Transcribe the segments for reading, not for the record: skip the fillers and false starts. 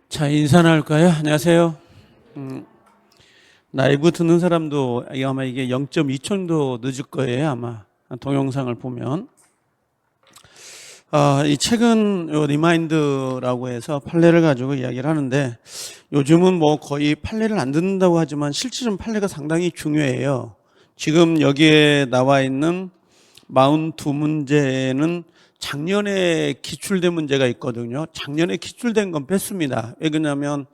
자, 인사 나눌까요? 안녕하세요. 라이브 듣는 사람도 아마 이게 0.2초도 늦을 거예요. 아마 동영상을 보면. 이 책은 리마인드라고 해서 판례를 가지고 이야기를 하는데, 요즘은 뭐 거의 판례를 안 듣는다고 하지만 실질은 판례가 상당히 중요해요. 지금 여기에 나와 있는 42문제는 작년에 기출된 문제가 있거든요. 작년에 기출된 건 뺐습니다. 왜 그러냐면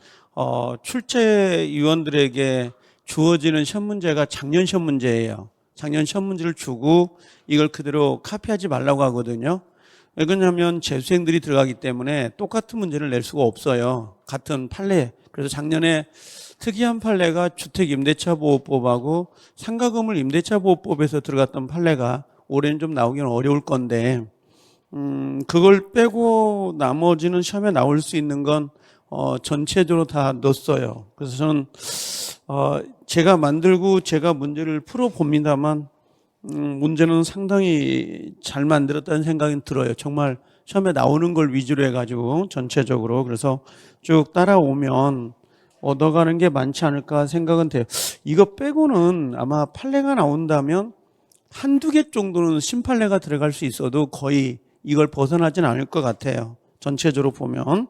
출제위원들에게 주어지는 시험 문제가 작년 시험 문제예요. 작년 시험 문제를 주고 이걸 그대로 카피하지 말라고 하거든요. 왜 그러냐면 재수생들이 들어가기 때문에 똑같은 문제를 낼 수가 없어요. 같은 판례. 그래서 작년에 특이한 판례가 주택임대차보호법하고 상가건물 임대차보호법에서 들어갔던 판례가 올해는 좀 나오기는 어려울 건데, 그걸 빼고 나머지는 시험에 나올 수 있는 건 전체적으로 다 넣었어요. 그래서 저는 제가 만들고 제가 문제를 풀어봅니다만, 문제는 상당히 잘 만들었다는 생각이 들어요. 정말 시험에 나오는 걸 위주로 해가지고 전체적으로. 그래서 쭉 따라오면 얻어가는 게 많지 않을까 생각은 돼요. 이거 빼고는 아마 판례가 나온다면 한두 개 정도는 신판례가 들어갈 수 있어도 거의 이걸 벗어나진 않을 것 같아요. 전체적으로 보면.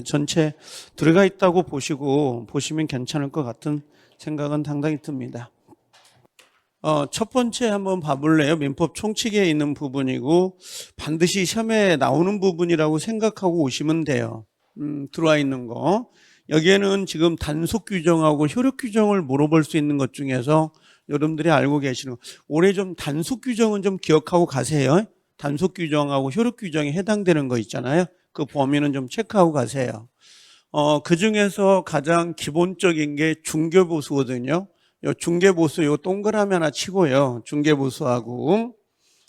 전체 들어가 있다고 보시면 괜찮을 것 같은 생각은 상당히 듭니다. 첫 번째 한번 봐볼래요? 민법 총칙에 있는 부분이고 반드시 시험에 나오는 부분이라고 생각하고 오시면 돼요. 들어와 있는 거. 여기에는 지금 단속 규정하고 효력 규정을 물어볼 수 있는 것 중에서 여러분들이 알고 계시는 거. 올해 좀 단속 규정은 좀 기억하고 가세요. 단속 규정하고 효력 규정에 해당되는 거 있잖아요. 그 범위는 좀 체크하고 가세요. 그 중에서 가장 기본적인 게 중개보수거든요. 요 중개보수 요 동그라미 하나 치고요. 중개보수하고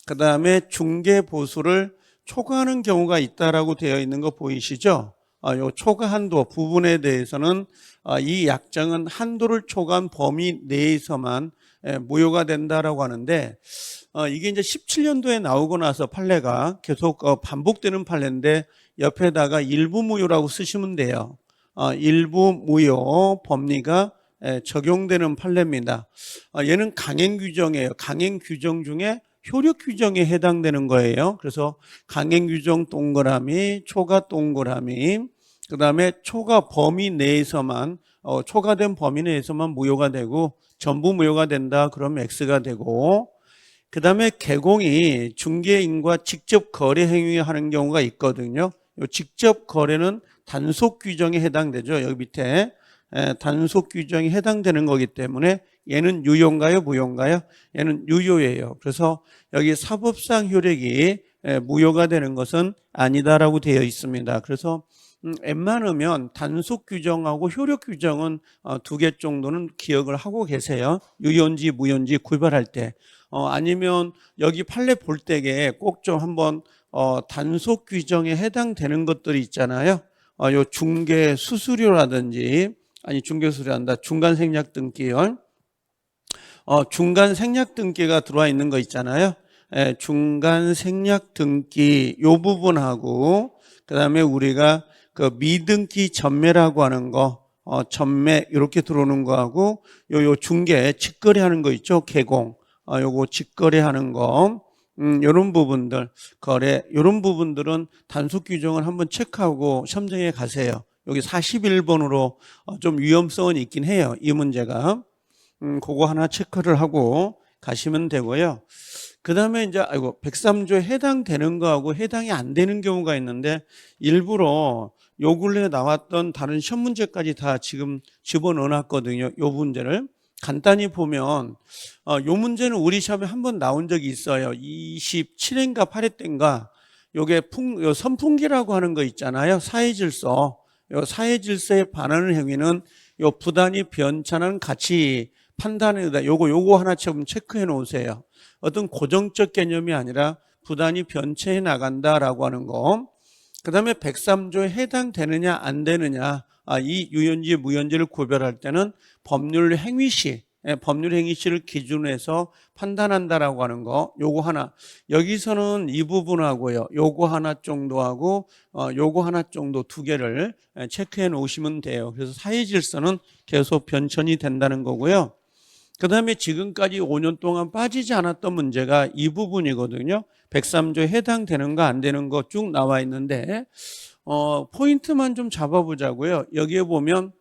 그 다음에 중개보수를 초과하는 경우가 있다라고 되어 있는 거 보이시죠? 요 초과 한도 부분에 대해서는 이 약정은 한도를 초과한 범위 내에서만 무효가 된다라고 하는데, 이게 이제 17년도에 나오고 나서 판례가 계속 반복되는 판례인데 옆에다가 일부 무효라고 쓰시면 돼요. 일부 무효 법리가 적용되는 판례입니다. 얘는 강행 규정이에요. 강행 규정 중에 효력 규정에 해당되는 거예요. 그래서 강행 규정 동그라미, 초과 동그라미, 그 다음에 초과 범위 내에서만 초과된 범위 내에서만 무효가 되고 전부 무효가 된다 그러면 X가 되고, 그 다음에 개공이 중개인과 직접 거래 행위하는 경우가 있거든요. 이 직접 거래는 단속 규정에 해당되죠. 여기 밑에 단속 규정에 해당되는 거기 때문에 얘는 유효인가요? 무효인가요? 얘는 유효예요. 그래서 여기 사법상 효력이 무효가 되는 것은 아니다라고 되어 있습니다. 그래서 웬만하면 단속 규정하고 효력 규정은 두 개 정도는 기억을 하고 계세요. 유효인지 무효인지 구별할 때. 아니면 여기 판례 볼 때에 꼭 좀 한번 단속 규정에 해당되는 것들이 있잖아요. 요 중개 수수료라든지, 아니 중개 수수료한다, 중간 생략 등기요. 중간 생략 등기가 들어와 있는 거 있잖아요. 중간 생략 등기 요 부분하고 그 다음에 우리가 그 미등기 전매라고 하는 거, 전매 이렇게 들어오는 거하고 요 중개 직거래하는 거 있죠. 개공. 요거 직거래하는 거, 요런 부분들, 거래, 요런 부분들은 단속 규정을 한번 체크하고 시험장에 가세요. 여기 41번으로 좀 위험성은 있긴 해요. 이 문제가. 그거 하나 체크를 하고 가시면 되고요. 그 다음에 이제, 103조에 해당되는 거하고 해당이 안 되는 경우가 있는데, 일부러 요 근래에 나왔던 다른 시험 문제까지 다 지금 집어넣어 놨거든요. 요 문제를. 간단히 보면 요 문제는 우리 시험에 한번 나온 적이 있어요. 27회인가 8회 때인가. 요게 요 선풍기라고 하는 거 있잖아요. 사회질서. 요 사회질서에 반하는 행위는 요 부단히 변천한 가치 판단이다. 요거 하나 좀 체크해 놓으세요. 어떤 고정적 개념이 아니라 부단히 변체해 나간다라고 하는 거. 그 다음에 103조에 해당되느냐 안 되느냐, 이 유효인지 무효인지를 구별할 때는 법률 행위 시 법률 행위시를 기준으로 해서 판단한다라고 하는 거, 요거 하나. 여기서는 이 부분하고요, 요거 하나 정도하고 요거 하나 정도 두 개를 체크해 놓으시면 돼요. 그래서 사회 질서는 계속 변천이 된다는 거고요. 그 다음에 지금까지 5년 동안 빠지지 않았던 문제가 이 부분이거든요. 103조에 해당되는 거 안 되는 거 쭉 나와 있는데 포인트만 좀 잡아보자고요. 여기에 보면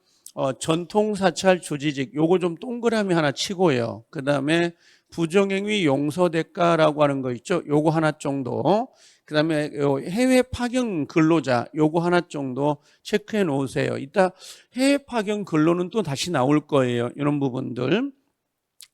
전통 사찰 주지직 요거 좀 동그라미 하나 치고요. 그 다음에 부정행위 용서 대가라고 하는 거 있죠. 요거 하나 정도. 그 다음에 해외 파견 근로자 요거 하나 정도 체크해 놓으세요. 이따 해외 파견 근로는 또 다시 나올 거예요. 이런 부분들.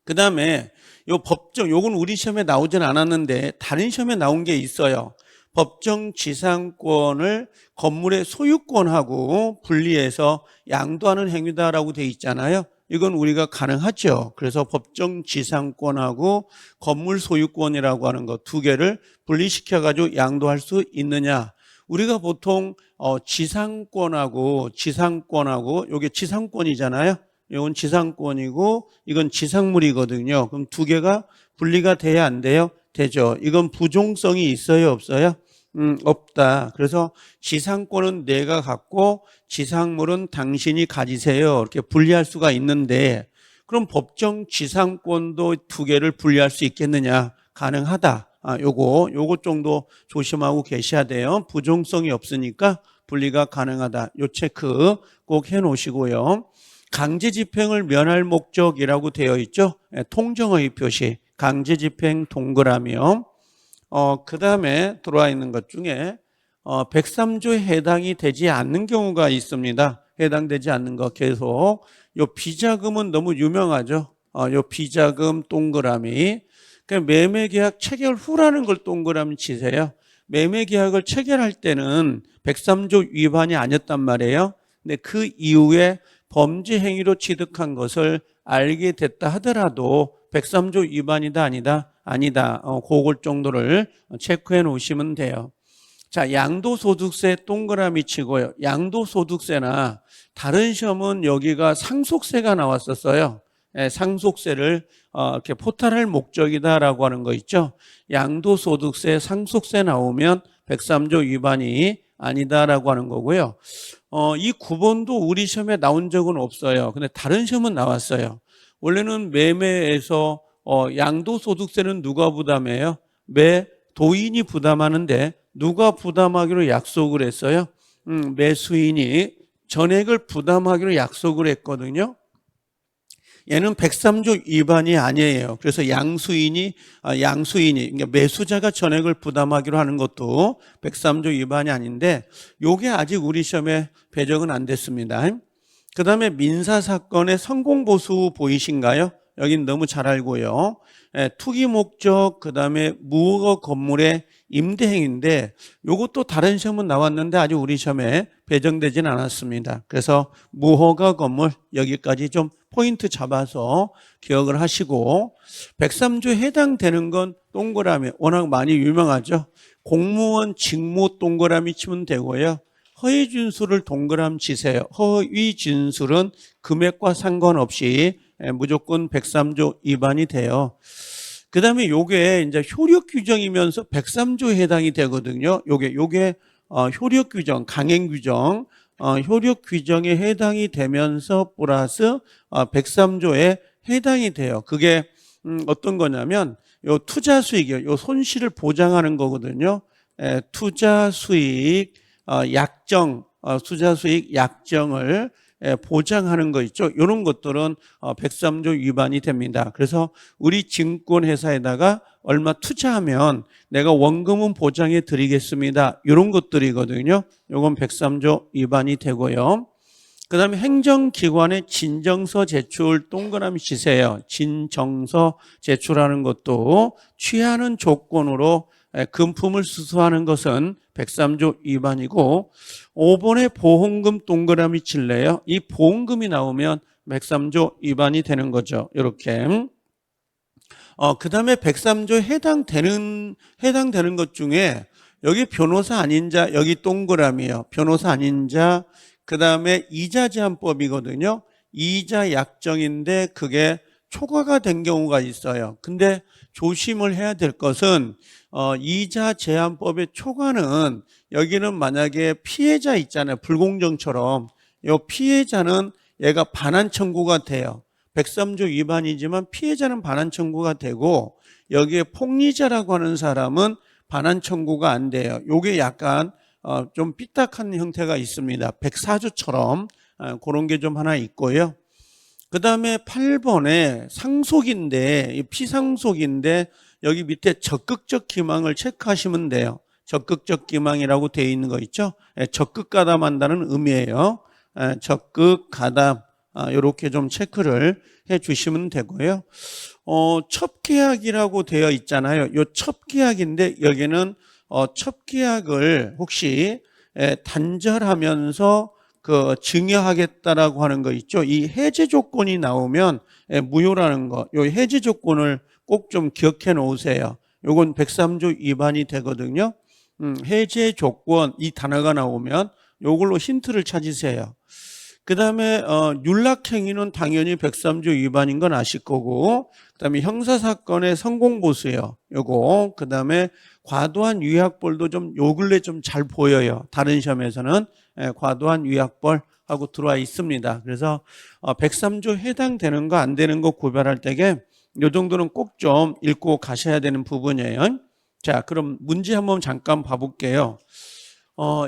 그 다음에 요 법정, 요건 우리 시험에 나오진 않았는데 다른 시험에 나온 게 있어요. 법정 지상권을 건물의 소유권하고 분리해서 양도하는 행위다라고 돼 있잖아요. 이건 우리가 가능하죠. 그래서 법정 지상권하고 건물 소유권이라고 하는 거 두 개를 분리시켜가지고 양도할 수 있느냐. 우리가 보통 지상권하고 요게 지상권이잖아요. 이건 지상권이고 이건 지상물이거든요. 그럼 두 개가 분리가 돼야 안 돼요? 되죠. 이건 부종성이 있어요, 없어요? 없다. 그래서 지상권은 내가 갖고 지상물은 당신이 가지세요. 이렇게 분리할 수가 있는데 그럼 법정 지상권도 두 개를 분리할 수 있겠느냐? 가능하다. 요거 정도 조심하고 계셔야 돼요. 부종성이 없으니까 분리가 가능하다. 요 체크 꼭 해 놓으시고요. 강제집행을 면할 목적이라고 되어 있죠. 통정의 표시, 강제집행 동그라미요. 그 다음에 들어와 있는 것 중에 103조에 해당이 되지 않는 경우가 있습니다. 해당되지 않는 거 계속. 요 비자금은 너무 유명하죠. 요 비자금 동그라미. 그러니까 매매계약 체결 후라는 걸 동그라미 치세요. 매매계약을 체결할 때는 103조 위반이 아니었단 말이에요. 근데 그 이후에 범죄 행위로 취득한 것을 알게 됐다 하더라도 103조 위반이다 아니다? 아니다. 그걸 정도를 체크해 놓으시면 돼요. 자, 양도소득세 동그라미 치고요. 양도소득세나 다른 시험은 여기가 상속세가 나왔었어요. 상속세를 이렇게 포탈할 목적이다라고 하는 거 있죠. 양도소득세, 상속세 나오면 103조 위반이 아니다라고 하는 거고요. 이 구본도 우리 시험에 나온 적은 없어요. 근데 다른 시험은 나왔어요. 원래는 매매에서 양도소득세는 누가 부담해요? 매도인이 부담하는데 누가 부담하기로 약속을 했어요? 매수인이 전액을 부담하기로 약속을 했거든요. 얘는 103조 위반이 아니에요. 그래서 양수인이 그러니까 매수자가 전액을 부담하기로 하는 것도 103조 위반이 아닌데 요게 아직 우리 시험에 배정은 안 됐습니다. 그 다음에 민사사건의 성공보수 보이신가요? 여긴 너무 잘 알고요. 투기 목적, 그 다음에 무허가 건물의 임대행인데 요것도 다른 시험은 나왔는데 아직 우리 시험에 배정되진 않았습니다. 그래서 무허가 건물 여기까지 좀 포인트 잡아서 기억을 하시고 103조에 해당되는 건 동그라미 워낙 많이 유명하죠. 공무원 직무 동그라미 치면 되고요. 허위 진술을 동그라미 치세요. 허위 진술은 금액과 상관없이 무조건 103조 위반이 돼요. 그 다음에 요게 이제 효력 규정이면서 103조에 해당이 되거든요. 요게 효력 규정, 강행 규정, 효력 규정에 해당이 되면서 플러스 103조에 해당이 돼요. 그게 어떤 거냐면 요 투자 수익이요. 요 손실을 보장하는 거거든요. 투자 수익 약정, 투자 수익 약정을 보장하는 거 있죠. 이런 것들은 103조 위반이 됩니다. 그래서 우리 증권회사에다가 얼마 투자하면 내가 원금은 보장해 드리겠습니다. 이런 것들이거든요. 이건 103조 위반이 되고요. 그 다음에 행정기관의 진정서 제출 동그라미 치세요. 진정서 제출하는 것도 취하는 조건으로 금품을 수수하는 것은 103조 위반이고 5번에 보험금 동그라미 칠래요. 이 보험금이 나오면 103조 위반이 되는 거죠. 이렇게. 그 다음에 103조에 해당되는 것 중에 여기 변호사 아닌 자, 여기 동그라미요. 변호사 아닌 자, 그 다음에 이자 제한법이거든요. 이자 약정인데 그게 초과가 된 경우가 있어요. 근데 조심을 해야 될 것은 이자 제한법의 초과는 여기는 만약에 피해자 있잖아요. 불공정처럼 이 피해자는 얘가 반환 청구가 돼요. 103조 위반이지만 피해자는 반환 청구가 되고 여기에 폭리자라고 하는 사람은 반환 청구가 안 돼요. 요게 약간 좀 삐딱한 형태가 있습니다. 104조처럼 그런 게 좀 하나 있고요. 그 다음에 8번에 상속인데 피상속인데 여기 밑에 적극적 기망을 체크하시면 돼요. 적극적 기망이라고 되어 있는 거 있죠. 적극 가담한다는 의미예요. 적극 가담 이렇게 좀 체크를 해 주시면 되고요. 첩계약이라고 되어 있잖아요. 요 첩계약인데 여기는 첩계약을 혹시 단절하면서 증여하겠다라고 하는 거 있죠. 이 해제 조건이 나오면 무효라는 거. 요 해제 조건을 꼭 좀 기억해 놓으세요. 요건 103조 위반이 되거든요. 해제 조건 이 단어가 나오면 요걸로 힌트를 찾으세요. 그 다음에 윤락행위는 당연히 103조 위반인 건 아실 거고, 그 다음에 형사사건의 성공보수요. 요거. 그 다음에 과도한 위약벌도 좀 요 근래 좀 잘 보여요. 다른 시험에서는 과도한 위약벌하고 들어와 있습니다. 그래서 103조 해당되는 거 안 되는 거 구별할 때에 요 정도는 꼭 좀 읽고 가셔야 되는 부분이에요. 자, 그럼 문제 한번 잠깐 봐볼게요.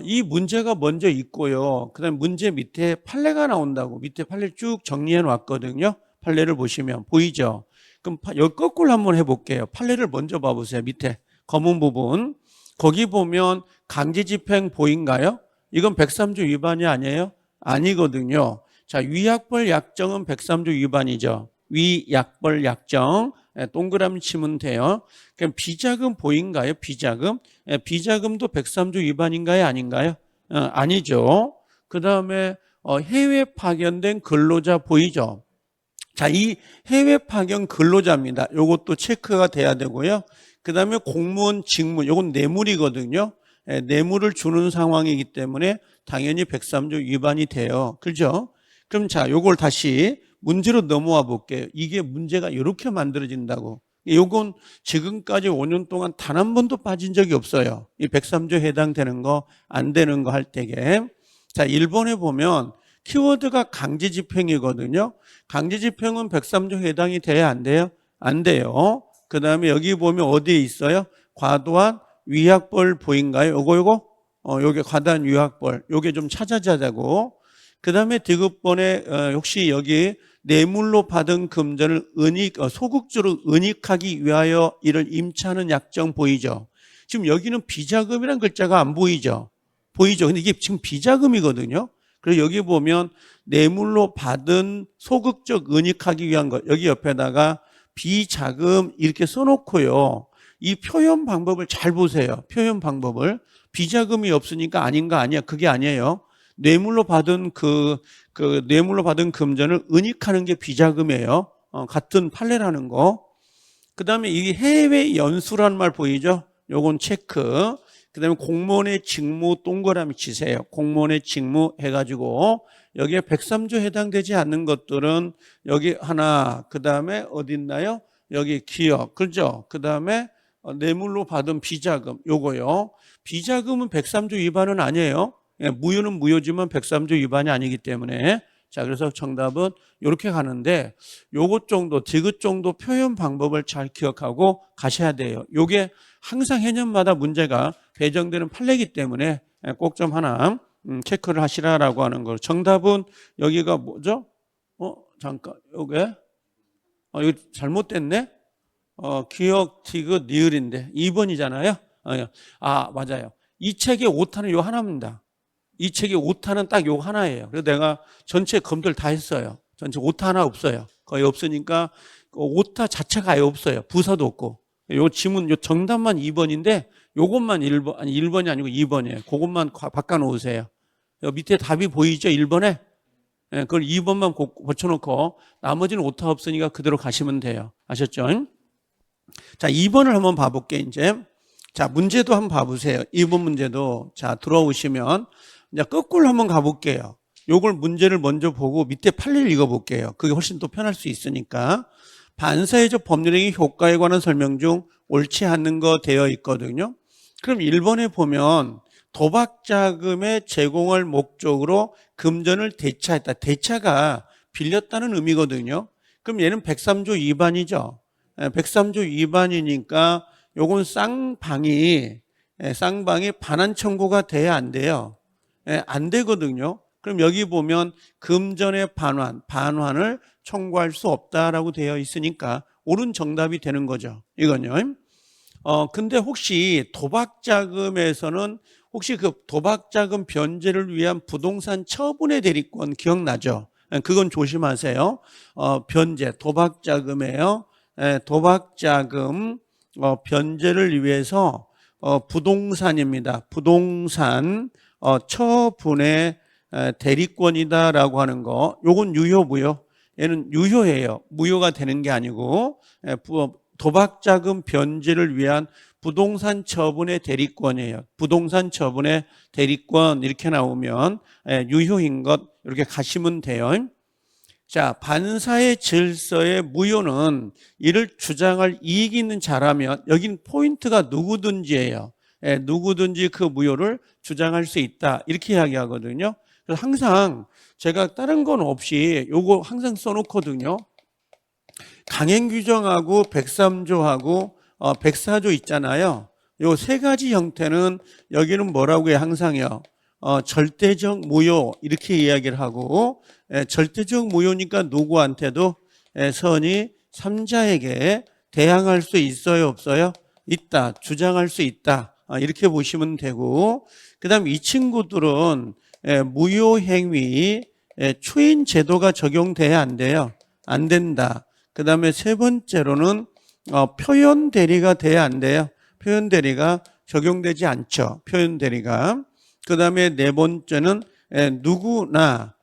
이 문제가 먼저 있고요. 그 다음에 문제 밑에 판례가 나온다고 밑에 판례 쭉 정리해 놨거든요. 판례를 보시면 보이죠? 그럼 여기 거꾸로 한번 해볼게요. 판례를 먼저 봐보세요. 밑에 검은 부분. 거기 보면 강제집행 보인가요? 이건 103조 위반이 아니에요? 아니거든요. 자, 위약벌 약정은 103조 위반이죠. 위약벌 약정. 동그라미 치면 돼요. 그럼 비자금 보인가요? 비자금? 비자금도 103조 위반인가요? 아닌가요? 아니죠. 그 다음에 해외 파견된 근로자 보이죠? 자, 이 해외 파견 근로자입니다. 요것도 체크가 돼야 되고요. 그 다음에 공무원 직무, 요건 뇌물이거든요. 뇌물을 주는 상황이기 때문에 당연히 103조 위반이 돼요. 그렇죠? 그럼 자, 요걸 다시 문제로 넘어와 볼게요. 이게 문제가 이렇게 만들어진다고. 요건 지금까지 5년 동안 단 한 번도 빠진 적이 없어요. 이 103조 해당되는 거, 안 되는 거 할 때에. 자, 1번에 보면 키워드가 강제집행이거든요. 강제집행은 103조 해당이 돼야 안 돼요? 안 돼요. 그 다음에 여기 보면 어디에 있어요? 과도한 위약벌 보인가요? 요거? 요게 과도한 위약벌. 요게 좀 찾아야 되고. 그 다음에 디귿번에 혹시 여기 뇌물로 받은 금전을 소극적으로 은닉하기 위하여 이를 임차하는 약정 보이죠? 지금 여기는 비자금이라는 글자가 안 보이죠? 보이죠? 근데 이게 지금 비자금이거든요. 그래서 여기 보면 뇌물로 받은 소극적 은닉하기 위한 것, 여기 옆에다가 비자금 이렇게 써놓고요. 이 표현 방법을 잘 보세요. 표현 방법을. 비자금이 없으니까 아닌가 아니야. 그게 아니에요. 뇌물로 받은 뇌물로 받은 금전을 은닉하는 게 비자금이에요. 같은 판례라는 거. 그 다음에 이 해외 연수라는 말 보이죠? 요건 체크. 그 다음에 공무원의 직무 동그라미 치세요. 공무원의 직무 해가지고 여기에 103조 해당되지 않는 것들은 여기 하나, 그 다음에 어디 있나요? 여기 기업, 그렇죠? 그 다음에 뇌물로 받은 비자금, 요거요. 비자금은 103조 위반은 아니에요. 무효는 무효지만 103조 위반이 아니기 때문에. 자, 그래서 정답은 이렇게 가는데 요것 정도, 디귿 정도 표현 방법을 잘 기억하고 가셔야 돼요. 요게 항상 해년마다 문제가 배정되는 판례이기 때문에 꼭 좀 하나 체크를 하시라라고 하는 거. 정답은 여기가 뭐죠? 잠깐, 요게 이거 잘못됐네? 기억, 디귿, 니을인데 2번이잖아요. 맞아요. 이 책의 오타는 요 하나입니다. 이 책의 오타는 딱 요 하나예요. 그래서 내가 전체 검토를 다 했어요. 전체 오타 하나 없어요. 거의 없으니까 오타 자체가 아예 없어요. 부사도 없고. 요 지문, 요 정답만 2번인데 요것만 1번, 아니 1번이 아니고 2번이에요. 그것만 바꿔놓으세요. 밑에 답이 보이죠? 1번에? 그걸 2번만 고쳐놓고 나머지는 오타 없으니까 그대로 가시면 돼요. 아셨죠? 자, 2번을 한번 봐볼게요, 이제. 자, 문제도 한번 봐보세요. 2번 문제도. 자, 들어오시면 이제 거꾸로 한번 가볼게요. 요걸 문제를 먼저 보고 밑에 판례를 읽어볼게요. 그게 훨씬 더 편할 수 있으니까. 반사회적 법률행위 효과에 관한 설명 중 옳지 않는 거 되어 있거든요. 그럼 1번에 보면 도박자금의 제공을 목적으로 금전을 대차했다. 대차가 빌렸다는 의미거든요. 그럼 얘는 103조 위반이죠. 103조 위반이니까 요건 쌍방이 반환 청구가 돼야 안 돼요. 안 되거든요. 그럼 여기 보면 금전의 반환을 청구할 수 없다라고 되어 있으니까 옳은 정답이 되는 거죠. 이건요. 근데 혹시 도박자금에서는 혹시 그 도박자금 변제를 위한 부동산 처분의 대리권 기억나죠? 그건 조심하세요. 변제, 도박자금에요. 도박자금 변제를 위해서 부동산입니다. 부동산 처분의 대리권이다라고 하는 거. 요건 유효, 무효? 얘는 유효예요. 무효가 되는 게 아니고 도박자금 변제를 위한 부동산 처분의 대리권이에요. 부동산 처분의 대리권 이렇게 나오면 유효인 것 이렇게 가시면 돼요. 자, 반사의 질서의 무효는 이를 주장할 이익이 있는 자라면 여긴 포인트가 누구든지예요. 누구든지 그 무효를 주장할 수 있다 이렇게 이야기하거든요. 그래서 항상 제가 다른 건 없이 요거 항상 써놓거든요. 강행규정하고 103조하고 104조 있잖아요. 요 세 가지 형태는 여기는 뭐라고 해요? 항상요. 절대적 무효 이렇게 이야기를 하고 절대적 무효니까 누구한테도 선이 3자에게 대항할 수 있어요? 없어요? 있다. 주장할 수 있다. 이렇게 보시면 되고 그 다음 이 친구들은 무효행위 추인 제도가 적용돼야 안 돼요? 안 된다. 그 다음에 세 번째로는 표현 대리가 돼야 안 돼요? 표현 대리가 적용되지 않죠. 표현 대리가. 그 다음에 네 번째는 누구나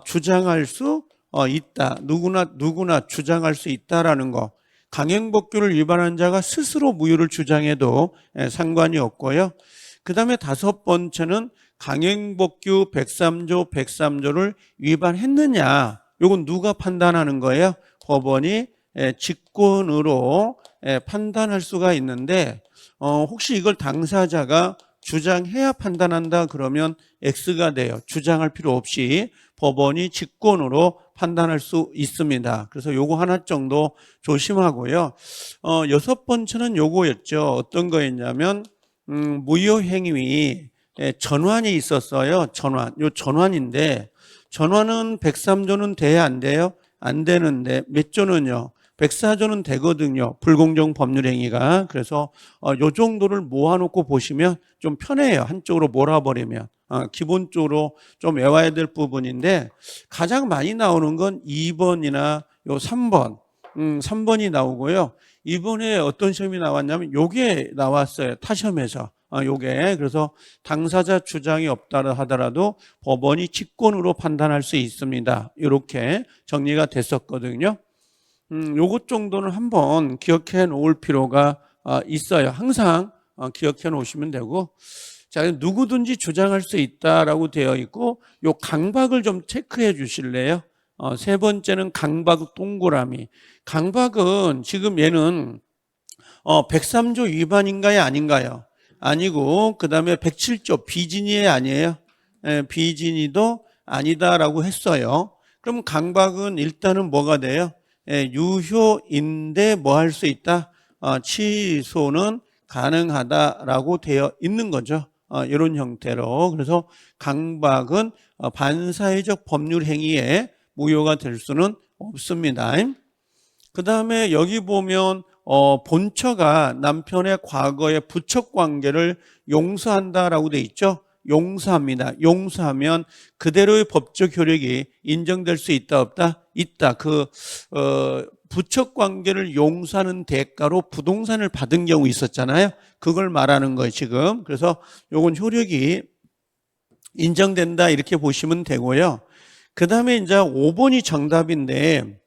주장할 수 있다. 누구나 주장할 수 있다라는 거. 강행법규를 위반한 자가 스스로 무효를 주장해도 상관이 없고요. 그 다음에 다섯 번째는 강행법규 103조를 위반했느냐. 이건 누가 판단하는 거예요? 법원이 직권으로 판단할 수가 있는데 혹시 이걸 당사자가 주장해야 판단한다 그러면 X가 돼요. 주장할 필요 없이 법원이 직권으로 판단할 수 있습니다. 그래서 요거 하나 정도 조심하고요. 여섯 번째는 요거였죠. 어떤 거였냐면 무효행위 전환이 있었어요. 요 전환인데 전환은 103조는 돼야 안 돼요? 안 되는데 몇 조는요? 104조는 되거든요. 불공정 법률행위가. 그래서 요 정도를 모아놓고 보시면 좀 편해요. 한쪽으로 몰아버리면. 기본적으로 좀 외워야 될 부분인데 가장 많이 나오는 건 2번이나 요 3번. 3번이 나오고요. 이번에 어떤 시험이 나왔냐면 요게 나왔어요. 타시험에서. 요게. 그래서 당사자 주장이 없다 하더라도 법원이 직권으로 판단할 수 있습니다. 이렇게 정리가 됐었거든요. 요것 정도는 한번 기억해 놓을 필요가 있어요. 항상 기억해 놓으시면 되고. 자, 누구든지 주장할 수 있다라고 되어 있고, 요 강박을 좀 체크해 주실래요? 세 번째는 강박 동그라미. 강박은 지금 얘는 103조 위반인가요? 아닌가요? 아니고, 그 다음에 107조 비진이 아니에요? 비진이도 아니다라고 했어요. 그럼 강박은 일단은 뭐가 돼요? 유효인데 뭐 할 수 있다? 취소는 가능하다라고 되어 있는 거죠. 이런 형태로. 그래서 강박은 반사회적 법률 행위에 무효가 될 수는 없습니다. 그 다음에 여기 보면 본처가 남편의 과거의 부척 관계를 용서한다라고 돼 있죠. 용서합니다. 용서하면 그대로의 법적 효력이 인정될 수 있다 없다? 있다. 부척 관계를 용서하는 대가로 부동산을 받은 경우 있었잖아요. 그걸 말하는 거예요, 지금. 그래서 요건 효력이 인정된다 이렇게 보시면 되고요. 그 다음에 이제 5번이 정답인데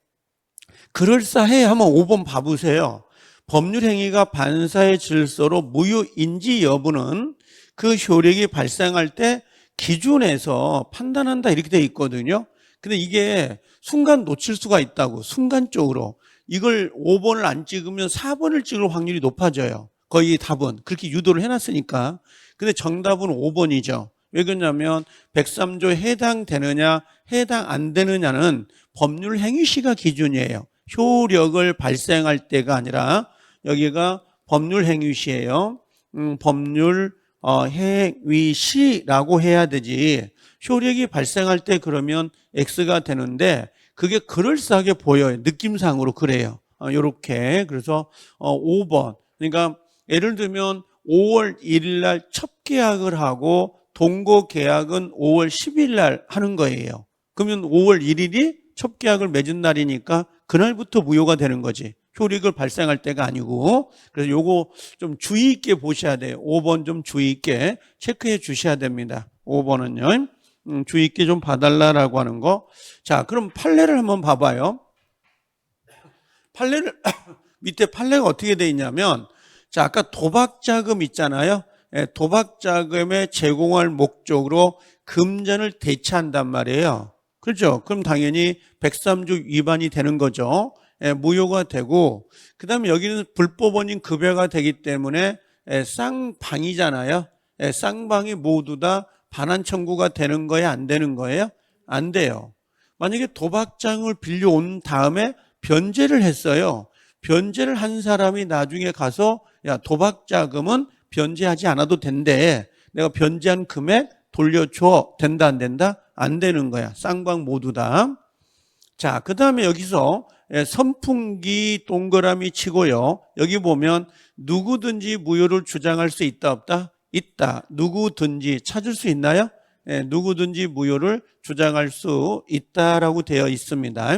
그럴싸해 하면 5번 봐보세요. 법률행위가 반사의 질서로 무효인지 여부는 그 효력이 발생할 때 기준에서 판단한다 이렇게 돼 있거든요. 근데 이게 순간 놓칠 수가 있다고, 순간적으로. 이걸 5번을 안 찍으면 4번을 찍을 확률이 높아져요. 거의 답은. 그렇게 유도를 해놨으니까. 근데 정답은 5번이죠. 왜 그러냐면 103조에 해당되느냐 해당 안 되느냐는 법률 행위시가 기준이에요. 효력을 발생할 때가 아니라 여기가 법률 행위시예요. 법률 행위시라고 해야 되지. 효력이 발생할 때 그러면 X가 되는데 그게 그럴싸하게 보여요. 느낌상으로 그래요. 요렇게. 그래서 5번. 그러니까 예를 들면 5월 1일 날 첫 계약을 하고 동거 계약은 5월 10일 날 하는 거예요. 그러면 5월 1일이 첫 계약을 맺은 날이니까 그날부터 무효가 되는 거지. 효력을 발생할 때가 아니고. 그래서 요거 좀 주의 있게 보셔야 돼요. 5번 좀 주의 있게 체크해 주셔야 됩니다. 5번은요. 주의 있게 좀 봐달라라고 하는 거. 자, 그럼 판례를 한번 봐봐요. 판례를 밑에 판례가 어떻게 돼 있냐면, 자, 아까 도박자금 있잖아요. 도박자금에 제공할 목적으로 금전을 대체한단 말이에요. 그렇죠? 그럼 당연히 103조 위반이 되는 거죠. 무효가 되고, 그 다음에 여기는 불법원인 급여가 되기 때문에 쌍방이잖아요. 쌍방이 모두 다 반환 청구가 되는 거예요? 안 되는 거예요? 안 돼요. 만약에 도박장을 빌려온 다음에 변제를 했어요. 변제를 한 사람이 나중에 가서 야, 도박자금은 변제하지 않아도 된대. 내가 변제한 금액 돌려줘. 된다 안 된다? 안 되는 거야. 쌍방 모두 다. 자, 그 다음에 여기서 선풍기 동그라미 치고요. 여기 보면 누구든지 무효를 주장할 수 있다 없다? 있다. 누구든지 찾을 수 있나요? 누구든지 무효를 주장할 수 있다라고 되어 있습니다.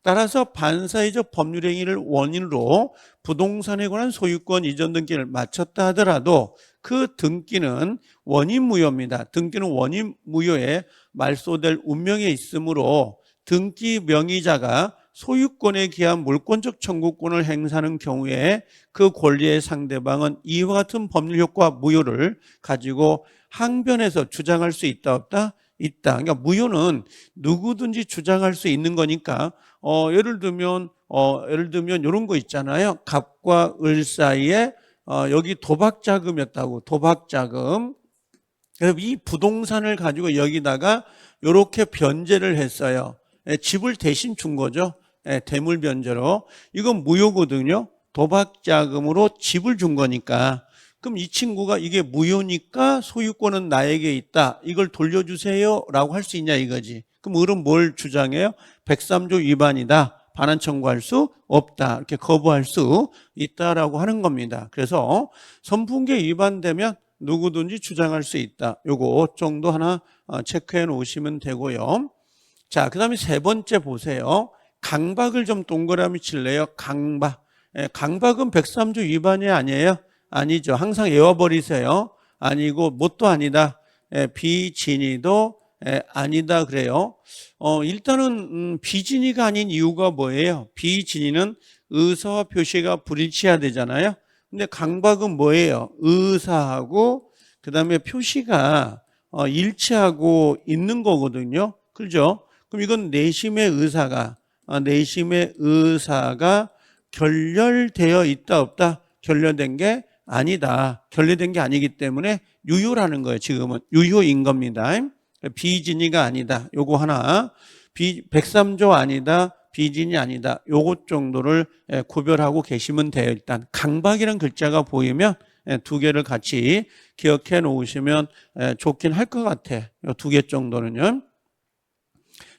따라서 반사회적 법률행위를 원인으로 부동산에 관한 소유권 이전 등기를 마쳤다 하더라도 그 등기는 원인 무효입니다. 등기는 원인 무효에 말소될 운명에 있으므로 등기 명의자가 소유권에 기한 물권적 청구권을 행사하는 경우에 그 권리의 상대방은 이와 같은 법률 효과 무효를 가지고 항변해서 주장할 수 있다 없다? 있다. 그러니까 무효는 누구든지 주장할 수 있는 거니까 예를 들면 이런 거 있잖아요. 갑과 을 사이에 여기 도박 자금이었다고. 도박 자금. 그래서 이 부동산을 가지고 여기다가 이렇게 변제를 했어요. 집을 대신 준 거죠. 대물 변제로. 이건 무효거든요. 도박 자금으로 집을 준 거니까. 그럼 이 친구가 이게 무효니까 소유권은 나에게 있다. 이걸 돌려주세요 라고 할 수 있냐 이거지. 그럼 을은 뭘 주장해요? 103조 위반이다. 반환 청구할 수 없다. 이렇게 거부할 수 있다라고 하는 겁니다. 그래서 선풍기에 위반되면 누구든지 주장할 수 있다. 요거 정도 하나 체크해 놓으시면 되고요. 자, 그 다음에 세 번째 보세요. 강박을 좀 동그라미 칠래요. 강박. 강박은 103조 위반이 아니에요? 아니죠. 항상 외워버리세요. 아니고 뭣도 아니다. 비진이도 아니다 그래요. 일단은 비진이가 아닌 이유가 뭐예요? 비진이는 의사와 표시가 불일치해야 되잖아요. 근데 강박은 뭐예요? 의사하고 그 다음에 표시가 일치하고 있는 거거든요. 그렇죠? 그럼 이건 내심의 의사가 결렬되어 있다 없다? 결렬된 게 아니다. 결렬된 게 아니기 때문에 유효라는 거예요. 지금은 유효인 겁니다. 비진이가 아니다. 요거 하나. 103조 아니다. 비진이 아니다. 요것 정도를 구별하고 계시면 돼요. 일단 강박이란 글자가 보이면 두 개를 같이 기억해 놓으시면 좋긴 할 것 같아. 요 두 개 정도는요.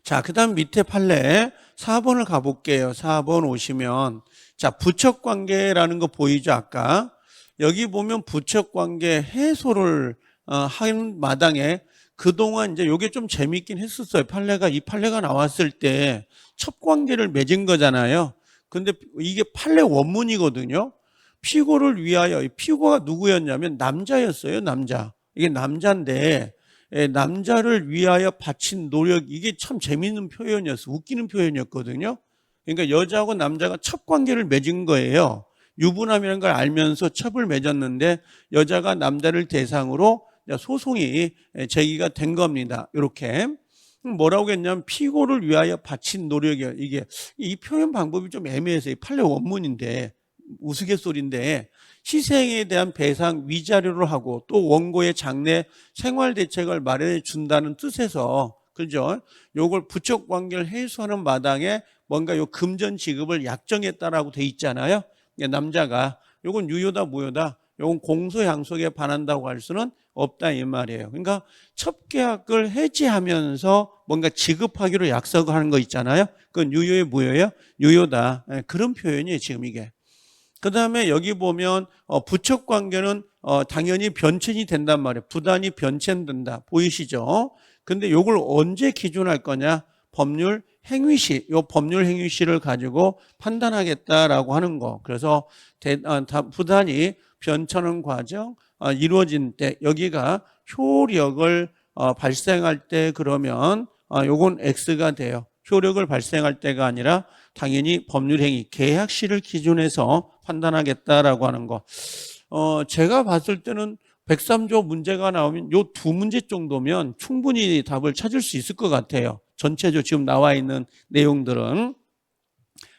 자, 그 다음 밑에 판례 4번을 가볼게요. 4번 오시면 자, 부척관계라는 거 보이죠? 아까 여기 보면 부척관계 해소를 한 마당에 그동안 이제 요게 좀 재밌긴 했었어요. 이 판례가 나왔을 때 첫 관계를 맺은 거잖아요. 근데 이게 판례 원문이거든요. 피고를 위하여, 피고가 누구였냐면 남자였어요. 남자. 이게 남자인데 남자를 위하여 바친 노력, 이게 참 재밌는 표현이었어요. 웃기는 표현이었거든요. 그러니까 여자하고 남자가 첫 관계를 맺은 거예요. 유부남이라는 걸 알면서 첩을 맺었는데 여자가 남자를 대상으로 소송이 제기가 된 겁니다. 이렇게. 뭐라고 했냐면 피고를 위하여 바친 노력이요. 이게 이 표현 방법이 좀 애매해서 이 판례 원문인데 우스갯소리인데 희생에 대한 배상 위자료를 하고 또 원고의 장래 생활 대책을 마련해 준다는 뜻에서 그죠? 요걸 부적 관계를 해소하는 마당에 뭔가 요 금전 지급을 약정했다라고 돼 있잖아요. 남자가 요건 유효다 무효다. 요건 공소양속에 반한다고 할 수는 없다 이 말이에요. 그러니까 첩계약을 해지하면서 뭔가 지급하기로 약속을 하는 거 있잖아요. 그건 유효예요 무효예요? 유효다. 그런 표현이에요 지금 이게. 그 다음에 여기 보면 부척 관계는 당연히 변천이 된단 말이에요. 부단히 변천된다. 보이시죠? 근데 이걸 언제 기준할 거냐? 법률 행위시, 요 법률 행위시를 가지고 판단하겠다라고 하는 거. 그래서 부단히 변천하는 과정 이루어진 때 여기가 효력을 발생할 때 그러면 요건 X가 돼요. 효력을 발생할 때가 아니라 당연히 법률행위, 계약시를 기준해서 판단하겠다라고 하는 거. 제가 봤을 때는 103조 문제가 나오면 요 두 문제 정도면 충분히 답을 찾을 수 있을 것 같아요. 전체적으로 지금 나와 있는 내용들은.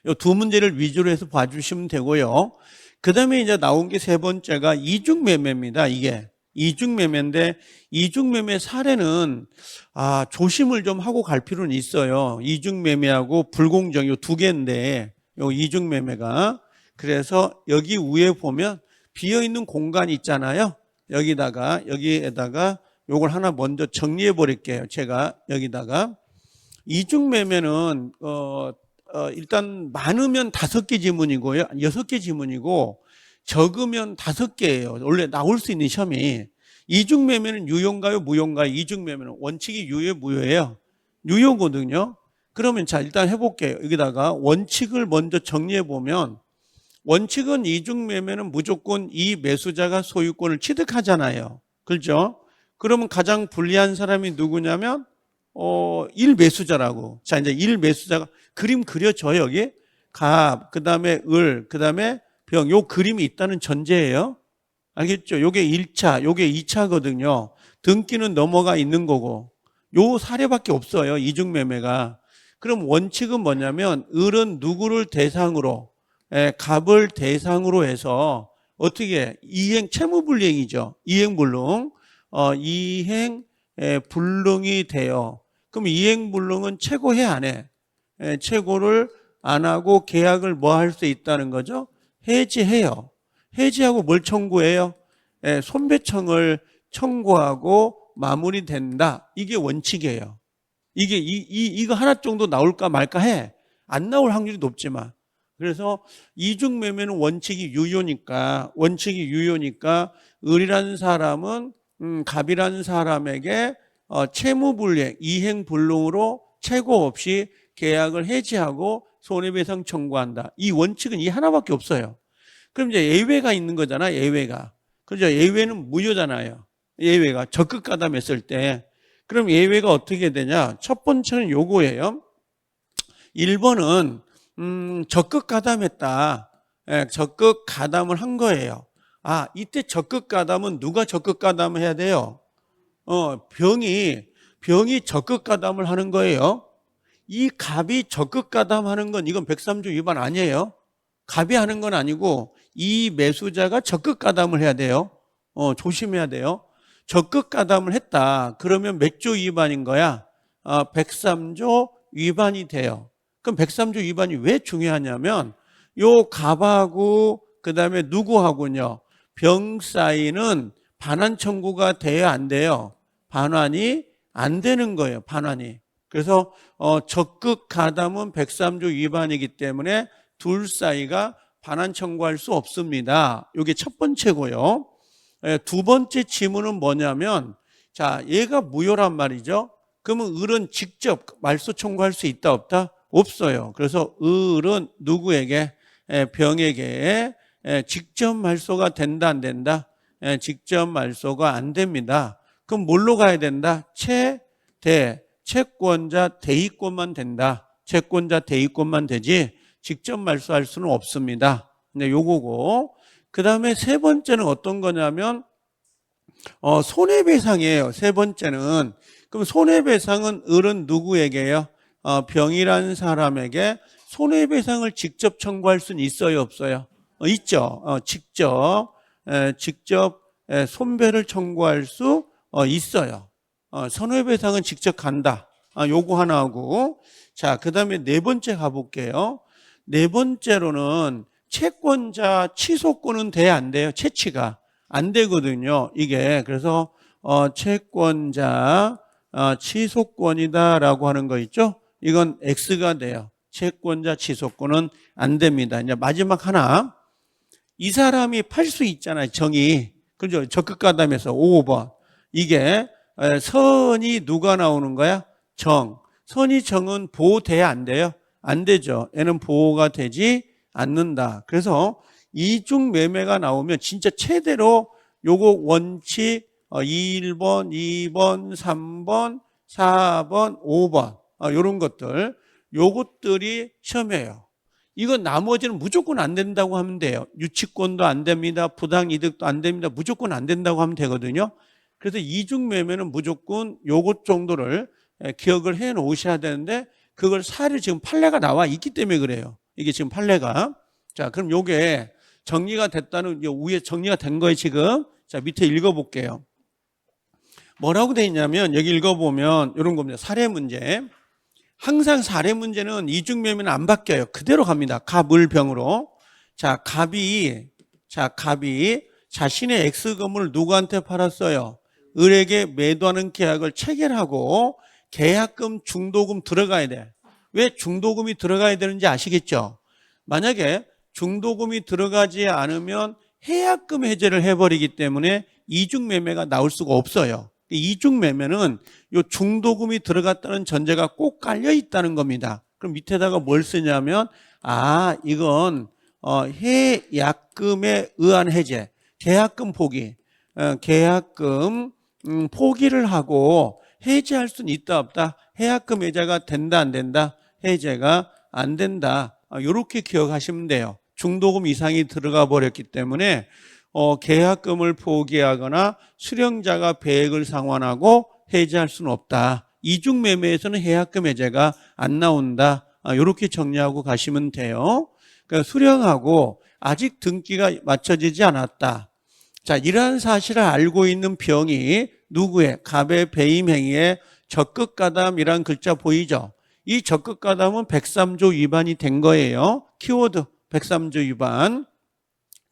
요 두 문제를 위주로 해서 봐주시면 되고요. 그 다음에 이제 나온 게 세 번째가 이중매매입니다. 이게. 이중매매인데 이중매매 사례는 조심을 좀 하고 갈 필요는 있어요. 이중매매하고 불공정 요 두 개인데 요 이중매매가 그래서 여기 위에 보면 비어있는 공간이 있잖아요. 여기에다가 요걸 하나 먼저 정리해 버릴게요. 제가 여기다가 이중매매는 일단 많으면 5개 지문이고요. 6개 지문이고 적으면 5개예요. 원래 나올 수 있는 시험이. 이중매매는 유효인가요? 무효인가요? 이중매매는 원칙이 유효 무효예요? 유효거든요. 그러면 자 일단 해볼게요. 여기다가 원칙을 먼저 정리해 보면 원칙은 이중매매는 무조건 이 매수자가 소유권을 취득하잖아요. 그렇죠? 그러면 가장 불리한 사람이 누구냐면 1매수자라고. 자, 이제 1매수자가 그림 그려져요, 여기. 갑, 그 다음에 을, 그 다음에 병. 요 그림이 있다는 전제예요. 알겠죠? 요게 1차, 요게 2차거든요. 등기는 넘어가 있는 거고. 요 사례밖에 없어요, 이중매매가. 그럼 원칙은 뭐냐면, 을은 누구를 대상으로, 갑을 대상으로 해서, 어떻게, 채무불이행이죠. 이행불능. 불능이 돼요. 그럼 이행불능은 최고해 안 해? 최고를 안 하고 계약을 뭐 할 수 있다는 거죠? 해지해요. 해지하고 뭘 청구해요? 손배청을 청구하고 마무리된다. 이게 원칙이에요. 이거 하나 정도 나올까 말까 해. 안 나올 확률이 높지만. 그래서 이중매매는 원칙이 유효니까 을이라는 사람은 갑이라는 사람에게 채무불이행, 이행불능으로 최고 없이 계약을 해지하고 손해배상 청구한다. 이 원칙은 이 하나밖에 없어요. 그럼 이제 예외가 있는 거잖아, 예외가. 그죠? 예외는 무효잖아요. 예외가 적극 가담했을 때. 그럼 예외가 어떻게 되냐? 첫 번째는 요거예요. 1번은 적극 가담했다. 적극 가담을 한 거예요. 이때 적극 가담은 누가 적극 가담을 해야 돼요? 병이 적극 가담을 하는 거예요. 이 갑이 적극 가담하는 건 이건 103조 위반 아니에요. 갑이 하는 건 아니고 이 매수자가 적극 가담을 해야 돼요. 조심해야 돼요. 적극 가담을 했다. 그러면 몇 조 위반인 거야? 103조 위반이 돼요. 그럼 103조 위반이 왜 중요하냐면 요 갑하고 그다음에 누구하고요? 병 사이는 반환 청구가 돼야 안 돼요. 반환이 안 되는 거예요. 반환이. 그래서 적극 가담은 103조 위반이기 때문에 둘 사이가 반환 청구할 수 없습니다. 이게 첫 번째고요. 두 번째 지문은 뭐냐면 자, 얘가 무효란 말이죠. 그러면 을은 직접 말소 청구할 수 있다 없다? 없어요. 그래서 을은 누구에게? 병에게 직접 말소가 된다 안 된다? 직접 말소가 안 됩니다. 그럼 뭘로 가야 된다? 채권자 대의권만 된다. 채권자 대의권만 되지 직접 말소할 수는 없습니다. 네, 요거고. 그 다음에 세 번째는 어떤 거냐면 손해배상이에요. 세 번째는. 그럼 손해배상은 을은 누구에게요? 병이란 사람에게 손해배상을 직접 청구할 수는 있어요, 없어요? 있죠. 직접 손배를 청구할 수 있어요. 손해배상은 직접 간다. 요거 하나 하고. 자, 그 다음에 네 번째 가볼게요. 네 번째로는 채권자 취소권은 돼, 안 돼요? 채취가 안 되거든요. 이게. 그래서 채권자 취소권이다라고 하는 거 있죠? 이건 X가 돼요. 채권자 취소권은 안 됩니다. 이제 마지막 하나. 이 사람이 팔 수 있잖아요. 정의. 그죠? 적극가담에서 5번. 이게 선이 누가 나오는 거야? 정. 선이 정은 보호돼, 안 돼요? 안 되죠. 얘는 보호가 되지 않는다. 그래서 이중 매매가 나오면 진짜 최대로 요거 원칙 1번, 2번, 3번, 4번, 5번 요런 것들, 요것들이 시험이에요. 이건 나머지는 무조건 안 된다고 하면 돼요. 유치권도 안 됩니다. 부당이득도 안 됩니다. 무조건 안 된다고 하면 되거든요. 그래서 이중 매매는 무조건 요것 정도를 기억을 해 놓으셔야 되는데, 그걸 사례 지금 판례가 나와 있기 때문에 그래요. 이게 지금 판례가. 자, 그럼 요게 정리가 됐다는, 위에 정리가 된 거예요, 지금. 자, 밑에 읽어볼게요. 뭐라고 돼 있냐면, 여기 읽어보면 이런 겁니다. 사례 문제. 항상 사례 문제는 이중매매는 안 바뀌어요. 그대로 갑니다. 갑, 을, 병으로. 자, 갑이 자신의 X 건물을 누구한테 팔았어요? 을에게 매도하는 계약을 체결하고 계약금, 중도금 들어가야 돼. 왜 중도금이 들어가야 되는지 아시겠죠? 만약에 중도금이 들어가지 않으면 해약금 해제를 해버리기 때문에 이중매매가 나올 수가 없어요. 이중매매는 요 중도금이 들어갔다는 전제가 꼭 깔려 있다는 겁니다. 그럼 밑에다가 뭘 쓰냐면, 이건 해약금에 의한 해제, 계약금 포기, 계약금 포기를 하고 해제할 수는 있다 없다? 해약금 해제가 된다 안 된다? 해제가 안 된다. 이렇게 기억하시면 돼요. 중도금 이상이 들어가 버렸기 때문에 계약금을 포기하거나 수령자가 배액을 상환하고 해제할 수는 없다. 이중매매에서는 해약금 해제가 안 나온다. 이렇게 정리하고 가시면 돼요. 그러니까 수령하고 아직 등기가 맞춰지지 않았다. 자, 이러한 사실을 알고 있는 병이 누구의? 갑의 배임 행위에 적극가담이란 글자 보이죠? 이 적극가담은 103조 위반이 된 거예요. 키워드 103조 위반.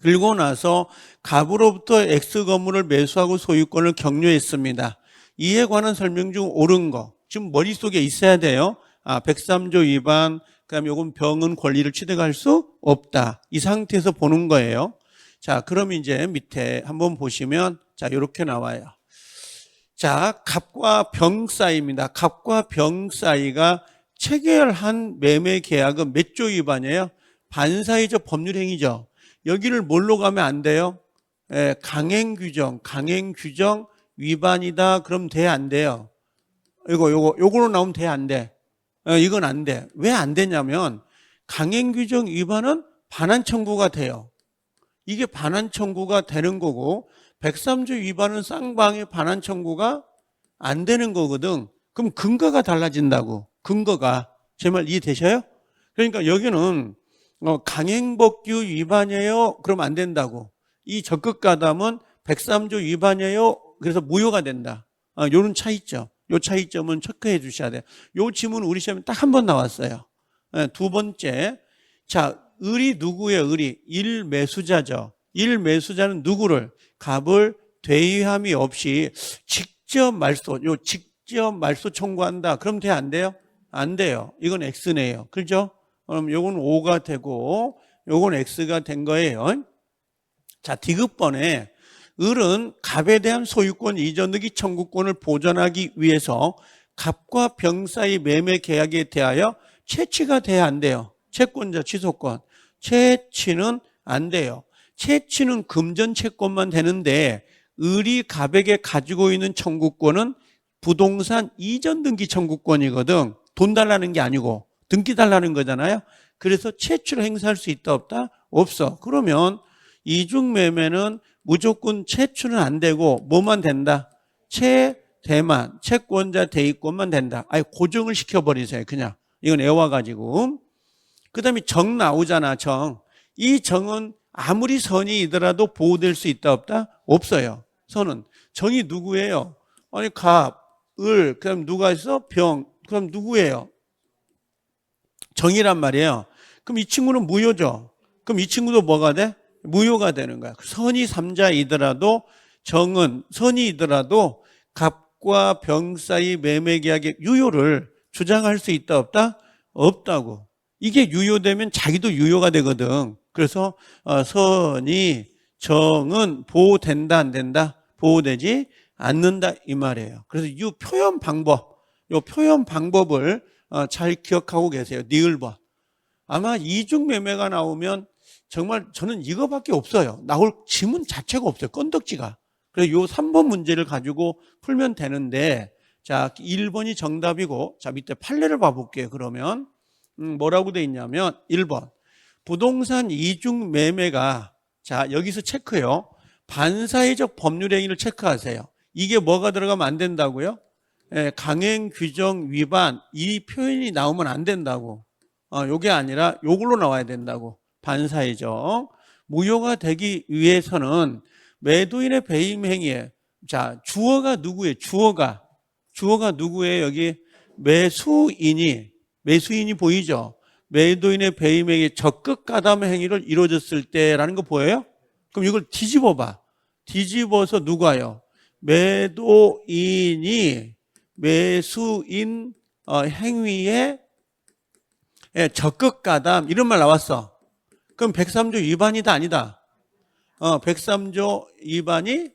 그리고 나서 갑으로부터 X 건물을 매수하고 소유권을 격려했습니다. 이에 관한 설명 중 옳은 거 지금 머릿속에 있어야 돼요. 103조 위반, 그다음에 요건 병은 권리를 취득할 수 없다. 이 상태에서 보는 거예요. 자, 그럼 이제 밑에 한번 보시면 자, 이렇게 나와요. 자, 갑과 병 사이입니다. 갑과 병 사이가 체결한 매매 계약은 몇 조 위반이에요? 반사회적 법률 행위죠. 여기를 뭘로 가면 안 돼요? 강행규정 위반이다. 그럼 돼, 안 돼요? 요거로 나오면 돼, 안 돼? 이건 안 돼. 왜 안 되냐면 강행규정 위반은 반환 청구가 돼요. 이게 반환 청구가 되는 거고 103조 위반은 쌍방의 반환 청구가 안 되는 거거든. 그럼 근거가 달라진다고. 근거가. 제 말 이해되셔요? 그러니까 여기는 강행법규 위반이에요. 그럼 안 된다고. 이 적극가담은 103조 위반이에요. 그래서 무효가 된다. 요런 차이점. 요 차이점은 체크해 주셔야 돼요. 요 지문 우리 시험에 딱 한 번 나왔어요. 두 번째. 자, 을이 누구예요? 을이. 일매수자죠. 일매수자는 누구를? 갑을 대의함이 없이 직접 말소 청구한다. 그럼 돼, 안 돼요? 안 돼요. 이건 X네요. 그죠? 그럼 요건 O가 되고 요건 X가 된 거예요. 자, 디귿번에 을은 갑에 대한 소유권 이전등기 청구권을 보전하기 위해서 갑과 병 사이 매매 계약에 대하여 채취가 돼야 안 돼요. 채권자 취소권. 채취는 안 돼요. 채취는 금전 채권만 되는데 을이 갑에게 가지고 있는 청구권은 부동산 이전 등기 청구권이거든. 돈 달라는 게 아니고 등기 달라는 거잖아요. 그래서 채취를 행사할 수 있다 없다? 없어. 그러면 이중매매는 무조건 채추는 안 되고 뭐만 된다? 채대만, 채권자 대위권만 된다. 아예 고정을 시켜버리세요. 그냥 이건 애와가지고. 그 다음에 정 나오잖아. 정. 이 정은 아무리 선이더라도 보호될 수 있다 없다? 없어요. 선은. 정이 누구예요? 아니 갑, 을, 그럼 누가 있어? 병. 그럼 누구예요? 정이란 말이에요. 그럼 이 친구는 무효죠. 그럼 이 친구도 뭐가 돼? 무효가 되는 거야. 선이 3자이더라도 정은 선이더라도 갑과 병 사이 매매계약의 유효를 주장할 수 있다 없다? 없다고. 이게 유효되면 자기도 유효가 되거든. 그래서 선이 정은 보호된다 안 된다? 보호되지 않는다 이 말이에요. 그래서 이 표현 방법을 잘 기억하고 계세요. 니을봐. 아마 이중매매가 나오면 정말 저는 이거밖에 없어요. 나올 지문 자체가 없어요. 건덕지가. 그래서 요 3번 문제를 가지고 풀면 되는데, 자, 1번이 정답이고, 자, 밑에 판례를 봐볼게요. 그러면 뭐라고 돼 있냐면 1번 부동산 이중매매가, 자, 여기서 체크요. 반사회적 법률행위를 체크하세요. 이게 뭐가 들어가면 안 된다고요? 강행규정 위반, 이 표현이 나오면 안 된다고. 요게 아니라 요걸로 나와야 된다고. 반사회적. 무효가 되기 위해서는 매도인의 배임 행위에, 자, 주어가 누구예요? 주어가 누구예요? 여기 매수인이 보이죠? 매도인의 배임 행위에 적극 가담 행위를 이루어졌을 때라는 거 보여요? 그럼 이걸 뒤집어 봐. 뒤집어서 누가요? 매도인이 매수인 행위에 적극 가담 이런 말 나왔어. 그럼 103조 위반이다 아니다? 103조 위반이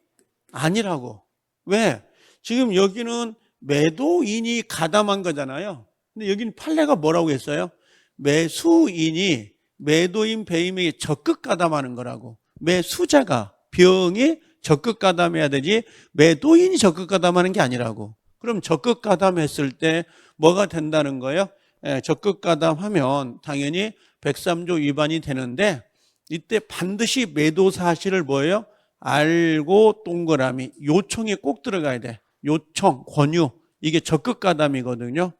아니라고. 왜? 지금 여기는 매도인이 가담한 거잖아요. 근데 여기는 판례가 뭐라고 했어요? 매수인이 매도인 배임에 적극 가담하는 거라고. 매수자가 병이 적극 가담해야 되지 매도인이 적극 가담하는 게 아니라고. 그럼 적극 가담했을 때 뭐가 된다는 거예요? 적극 가담하면 당연히 103조 위반이 되는데 이때 반드시 매도 사실을 뭐예요? 알고 동그라미 요청에 꼭 들어가야 돼. 요청, 권유 이게 적극 가담이거든요.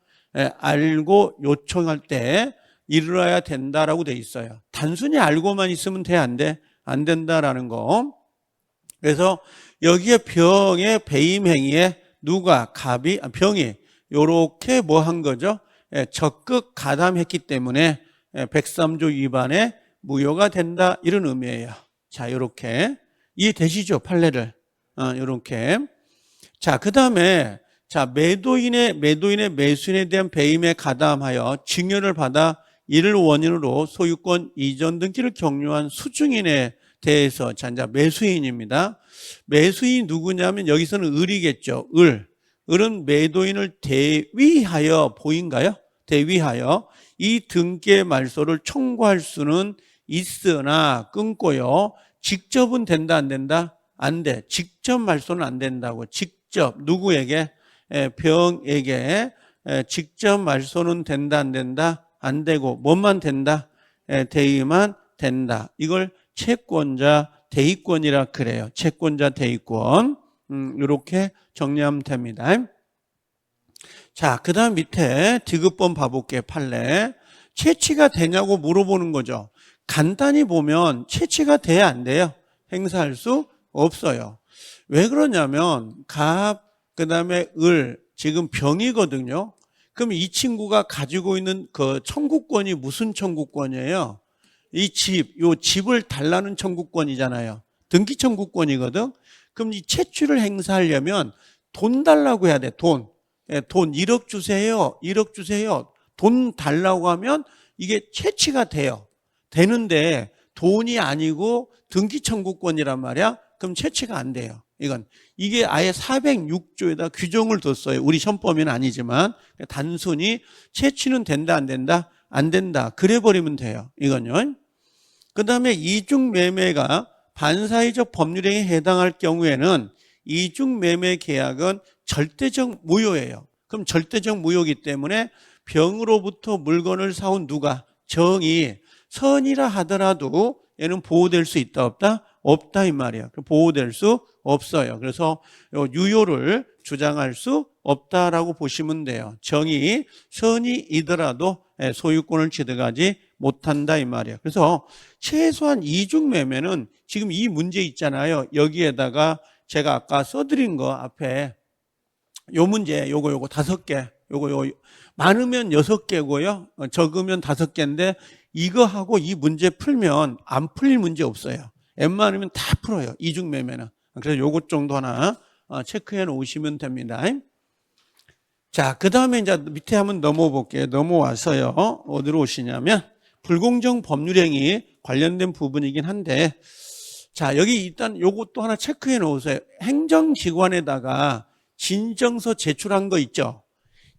알고 요청할 때 이르러야 된다라고 돼 있어요. 단순히 알고만 있으면 돼, 안 돼? 안 된다라는 거. 그래서 여기에 병의 배임 행위에 누가 병이 요렇게 뭐 한 거죠? 적극 가담했기 때문에 103조 위반에 무효가 된다 이런 의미예요. 자, 요렇게 이해되시죠? 판례를 요렇게. 자, 그다음에 자, 매도인의 매수인에 대한 배임에 가담하여 증여를 받아 이를 원인으로 소유권 이전 등기를 격려한 수증인에 대해서 자, 이제 매수인입니다. 매수인이 누구냐면 여기서는 을이겠죠. 을은 매도인을 대위하여 보인가요? 대위하여 이 등기의 말소를 청구할 수는 있으나 끊고요. 직접은 된다 안 된다? 안 돼. 직접 말소는 안 된다고. 직접 누구에게? 병에게 직접 말소는 된다 안 된다? 안 되고 뭐만 된다? 대위만 된다. 이걸 채권자 대위권이라 그래요. 채권자 대위권. 이렇게 정리하면 됩니다. 자, 그 다음 밑에 디귿번 봐볼게요. 판례. 채취가 되냐고 물어보는 거죠. 간단히 보면 채취가 돼야 안 돼요? 행사할 수 없어요. 왜 그러냐면 갑, 그 다음에 을, 지금 병이거든요. 그럼 이 친구가 가지고 있는 그 청구권이 무슨 청구권이에요? 이 요 집을 달라는 청구권이잖아요. 등기 청구권이거든. 그럼 이 채취를 행사하려면 돈 달라고 해야 돼. 돈 1억 주세요. 1억 주세요. 돈 달라고 하면 이게 채취가 돼요. 되는데 돈이 아니고 등기 청구권이란 말이야. 그럼 채취가 안 돼요. 이게 아예 406조에다 규정을 뒀어요. 우리 현법에는 아니지만 단순히 채취는 된다 안 된다? 안 된다. 그래 버리면 돼요. 이건요. 그다음에 이중매매가 반사회적 법률행위에 해당할 경우에는 이중매매 계약은 절대적 무효예요. 그럼 절대적 무효이기 때문에 병으로부터 물건을 사온 누가? 정이 선이라 하더라도 얘는 보호될 수 있다 없다? 없다 이 말이야. 보호될 수 없어요. 그래서 유효를 주장할 수 없다라고 보시면 돼요. 정의, 선의이더라도 소유권을 취득하지 못한다 이 말이에요. 그래서 최소한 이중매매는 지금 이 문제 있잖아요. 여기에다가 제가 아까 써드린 거 앞에 요 문제 요거 5개 요거 많으면 6개고요. 적으면 5개인데 이거하고 이 문제 풀면 안 풀릴 문제 없어요. 웬만하면 다 풀어요. 이중매매는. 그래서 요것 정도 하나 체크해 놓으시면 됩니다. 자, 그 다음에 이제 밑에 한번 넘어 볼게요. 넘어와서요. 어디로 오시냐면 불공정 법률행위 관련된 부분이긴 한데, 자, 여기 일단 요것도 하나 체크해 놓으세요. 행정기관에다가 진정서 제출한 거 있죠.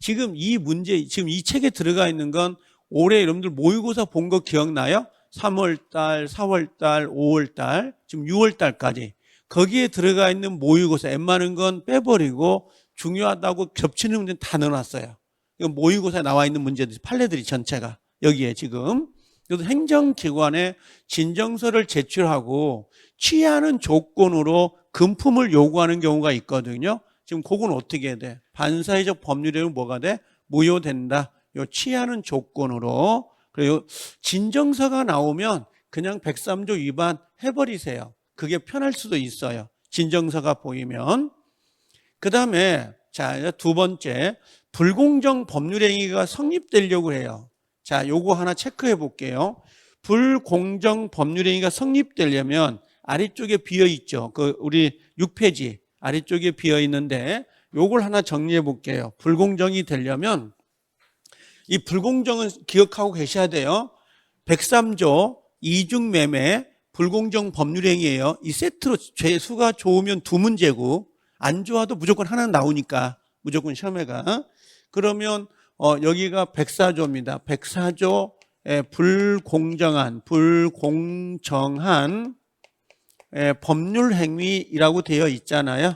지금 이 문제, 지금 이 책에 들어가 있는 건 올해 여러분들 모의고사 본 거 기억나요? 3월달, 4월달, 5월달, 지금 6월달까지. 거기에 들어가 있는 모의고사, 웬만한 건 빼버리고 중요하다고 겹치는 문제는 다 넣어놨어요. 이건 모의고사에 나와 있는 문제들, 판례들이 전체가 여기에 지금. 그래서 행정기관에 진정서를 제출하고 취하는 조건으로 금품을 요구하는 경우가 있거든요. 지금 그건 어떻게 해야 돼? 반사회적 법률에는 뭐가 돼? 무효된다. 요 취하는 조건으로. 그리고 진정서가 나오면 그냥 103조 위반 해버리세요. 그게 편할 수도 있어요. 진정서가 보이면. 그 다음에 자, 두 번째, 불공정 법률행위가 성립되려고 해요. 자, 요거 하나 체크해 볼게요. 불공정 법률행위가 성립되려면 아래쪽에 비어 있죠. 그 우리 6페이지 아래쪽에 비어 있는데 요걸 하나 정리해 볼게요. 불공정이 되려면 이 불공정은 기억하고 계셔야 돼요. 103조 이중매매 불공정 법률행위예요. 이 세트로 죄수가 좋으면 2문제고 안 좋아도 무조건 하나 나오니까 무조건 시험에가. 그러면 여기가 104조입니다. 104조 불공정한 법률행위라고 되어 있잖아요.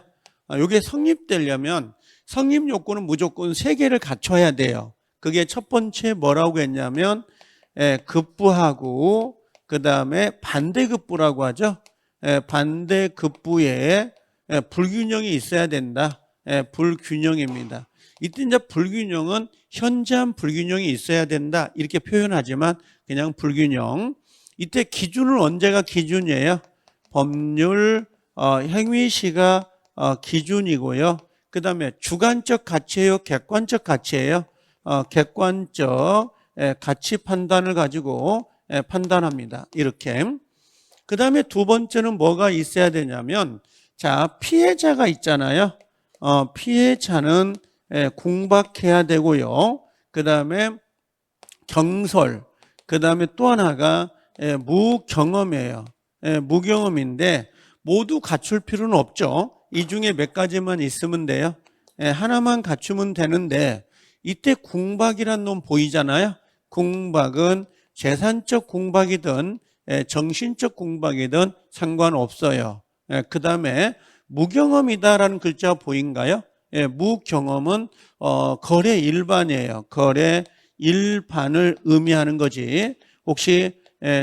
이게 성립되려면 성립 요건은 무조건 3개를 갖춰야 돼요. 그게 첫 번째 뭐라고 했냐면 급부하고 그 다음에 반대급부라고 하죠. 반대급부에 불균형이 있어야 된다. 불균형입니다. 이때 이제 불균형은 현저한 불균형이 있어야 된다. 이렇게 표현하지만 그냥 불균형. 이때 기준은 언제가 기준이에요? 법률 행위시가 기준이고요. 그 다음에 주관적 가치예요? 객관적 가치예요? 객관적 가치 판단을 가지고 판단합니다. 이렇게. 그 다음에 두 번째는 뭐가 있어야 되냐면, 자, 피해자가 있잖아요. 피해자는 공박해야 되고요. 그 다음에 경솔. 그 다음에 또 하나가 무경험이에요. 무경험인데 모두 갖출 필요는 없죠. 이 중에 몇 가지만 있으면 돼요. 하나만 갖추면 되는데 이때 공박이란 놈 보이잖아요. 공박은 재산적 공박이든 정신적 공박이든 상관없어요. 그 다음에 무경험이다라는 글자 보인가요? 무경험은 거래 일반이에요. 거래 일반을 의미하는 거지. 혹시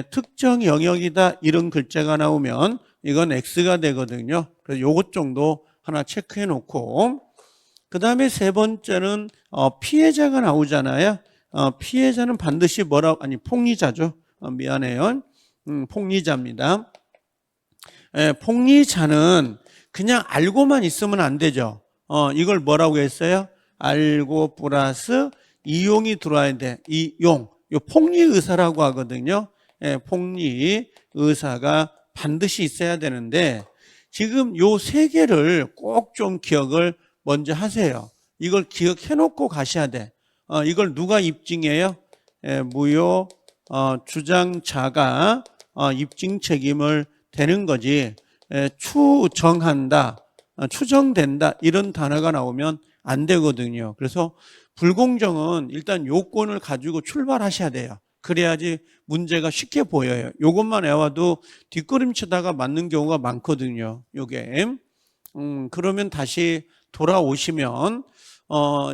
특정 영역이다 이런 글자가 나오면 이건 X가 되거든요. 그래서 요것 정도 하나 체크해 놓고, 그 다음에 세 번째는 피해자가 나오잖아요. 피해자는 반드시 폭리자죠. 미안해요. 폭리자입니다. 폭리자는 그냥 알고만 있으면 안 되죠. 이걸 뭐라고 했어요? 알고 플러스 이용이 들어와야 돼. 이용. 요 폭리 의사라고 하거든요. 폭리 의사가 반드시 있어야 되는데 지금 요 3개를 꼭 좀 기억을 먼저 하세요. 이걸 기억해 놓고 가셔야 돼. 이걸 누가 입증해요? 무효 주장자가 입증 책임을 되는 거지. 추정한다, 추정된다 이런 단어가 나오면 안 되거든요. 그래서 불공정은 일단 요건을 가지고 출발하셔야 돼요. 그래야지 문제가 쉽게 보여요. 요것만 외워도 뒷걸음치다가 맞는 경우가 많거든요. 요게. 그러면 다시 돌아오시면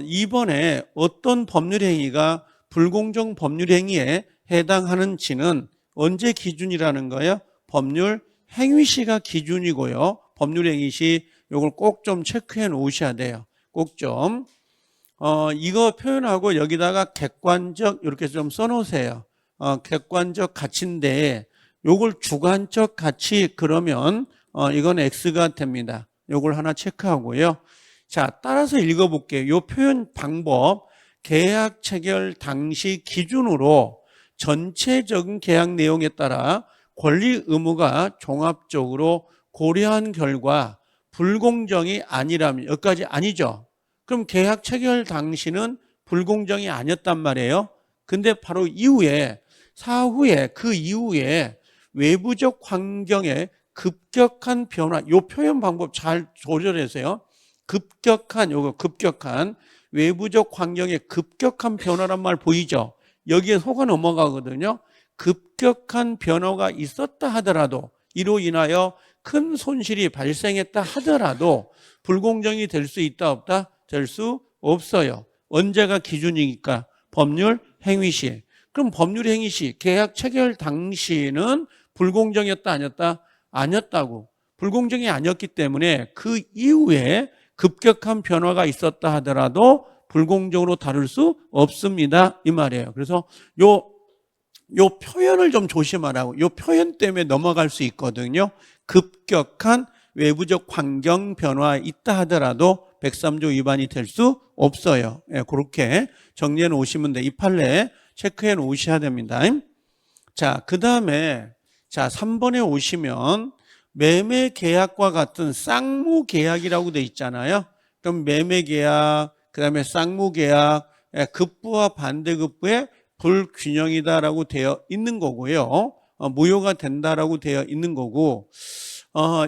이번에 어떤 법률행위가 불공정 법률행위에 해당하는지는 언제 기준이라는 거예요? 법률 행위시가 기준이고요. 법률 행위시 요걸 꼭 좀 체크해 놓으셔야 돼요. 꼭 좀. 이거 표현하고 여기다가 객관적 이렇게 좀 써놓으세요. 객관적 가치인데 요걸 주관적 가치 그러면 이건 X가 됩니다. 요걸 하나 체크하고요. 자, 따라서 읽어볼게요. 요 표현 방법 계약 체결 당시 기준으로 전체적인 계약 내용에 따라 권리 의무가 종합적으로 고려한 결과 불공정이 아니라면 여기까지 아니죠. 그럼 계약 체결 당시는 불공정이 아니었단 말이에요. 근데 바로 이후에 사후에 그 이후에 외부적 환경에 급격한 변화, 요 표현 방법 잘 조절하세요. 급격한 외부적 환경에 급격한 변화란 말 보이죠? 여기에 속아 넘어가거든요. 급격한 변화가 있었다 하더라도 이로 인하여 큰 손실이 발생했다 하더라도 불공정이 될 수 있다 없다? 될 수 없어요. 언제가 기준이니까 법률 행위시. 그럼 법률 행위시 계약 체결 당시는 불공정이었다 아니었다? 아니었다고. 불공정이 아니었기 때문에 그 이후에 급격한 변화가 있었다 하더라도 불공정으로 다룰 수 없습니다. 이 말이에요. 그래서 요 표현을 좀 조심하라고. 요 표현 때문에 넘어갈 수 있거든요. 급격한 외부적 환경 변화 있다 하더라도 103조 위반이 될 수 없어요. 예, 그렇게 정리해 놓으시면 돼. 이 판례 체크해 놓으셔야 됩니다. 자, 그 다음에 자 3번에 오시면 매매 계약과 같은 쌍무 계약이라고 돼 있잖아요. 그럼 매매 계약, 그 다음에 쌍무 계약, 급부와 반대급부의 불균형이다라고 되어 있는 거고요. 무효가 된다라고 되어 있는 거고,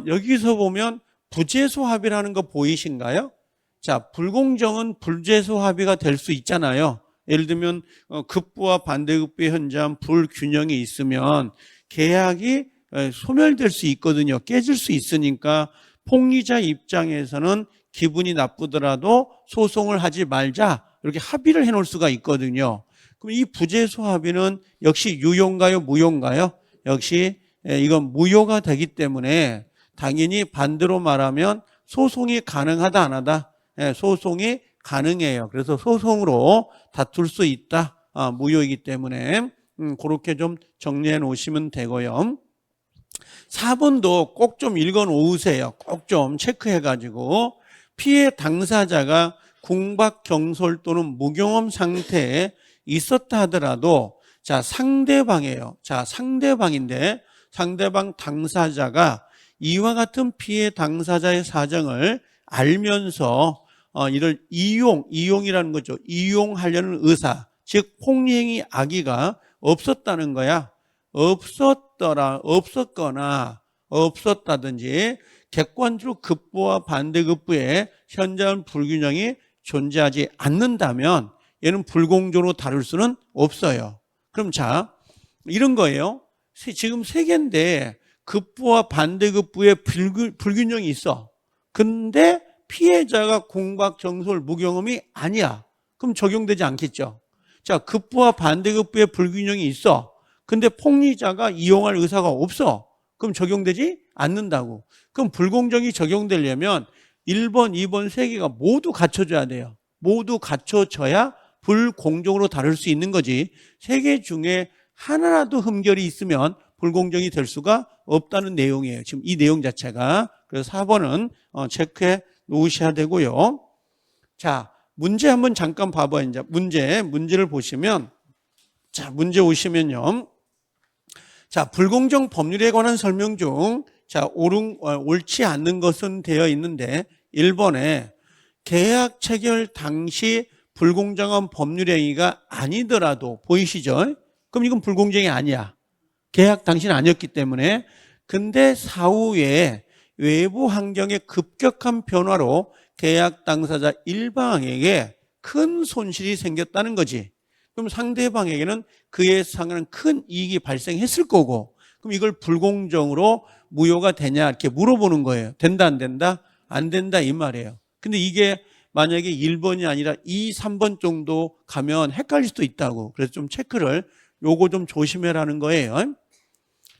여기서 보면 부재소 합의라는 거 보이신가요? 자, 불공정은 불재소 합의가 될 수 있잖아요. 예를 들면 급부와 반대급부의 현저한 불균형이 있으면 계약이 소멸될 수 있거든요. 깨질 수 있으니까 폭리자 입장에서는 기분이 나쁘더라도 소송을 하지 말자 이렇게 합의를 해놓을 수가 있거든요. 그럼 이 부재소 합의는 역시 유효인가요? 무효인가요? 역시 이건 무효가 되기 때문에 당연히 반대로 말하면 소송이 가능하다 안 하다? 소송이 가능해요. 그래서 소송으로 다툴 수 있다. 무효이기 때문에 그렇게 좀 정리해 놓으시면 되고요. 4번도 꼭 좀 읽어 놓으세요. 꼭 좀 체크해 가지고 피해 당사자가 궁박 경솔 또는 무경험 상태에 있었다 하더라도 자 상대방이에요. 자 상대방인데 상대방 당사자가 이와 같은 피해 당사자의 사정을 알면서 이를 이용이라는 거죠. 이용하려는 의사, 즉 폭리행위 악의가 없었다는 거야. 없었다든지 객관적으로 급부와 반대급부의 현저한 불균형이 존재하지 않는다면 얘는 불공정으로 다룰 수는 없어요. 그럼 자 이런 거예요. 지금 세 개인데 급부와 반대급부의 불균형이 있어. 근데 피해자가 공박, 경솔, 무경험이 아니야. 그럼 적용되지 않겠죠. 자, 급부와 반대급부의 불균형이 있어. 근데 폭리자가 이용할 의사가 없어. 그럼 적용되지 않는다고. 그럼 불공정이 적용되려면 1번, 2번 세 개가 모두 갖춰져야 돼요. 모두 갖춰져야 불공정으로 다룰 수 있는 거지. 세 개 중에 하나라도 흠결이 있으면 불공정이 될 수가 없다는 내용이에요. 지금 이 내용 자체가. 그래서 4번은 체크해 놓으셔야 되고요. 자, 문제 한번 잠깐 봐봐요. 이제 문제를 보시면, 자, 문제 오시면요. 자, 불공정 법률에 관한 설명 중, 자, 옳지 않는 것은 되어 있는데, 1번에 계약 체결 당시 불공정한 법률 행위가 아니더라도, 보이시죠? 그럼 이건 불공정이 아니야. 계약 당시는 아니었기 때문에. 근데 사후에 외부 환경의 급격한 변화로 계약 당사자 일방에게 큰 손실이 생겼다는 거지. 그럼 상대방에게는 그에 상한 큰 이익이 발생했을 거고, 그럼 이걸 불공정으로 무효가 되냐 이렇게 물어보는 거예요. 된다 안 된다? 안 된다 이 말이에요. 근데 이게 만약에 1번이 아니라 2, 3번 정도 가면 헷갈릴 수도 있다고. 그래서 좀 체크를 요거 좀 조심해라는 거예요.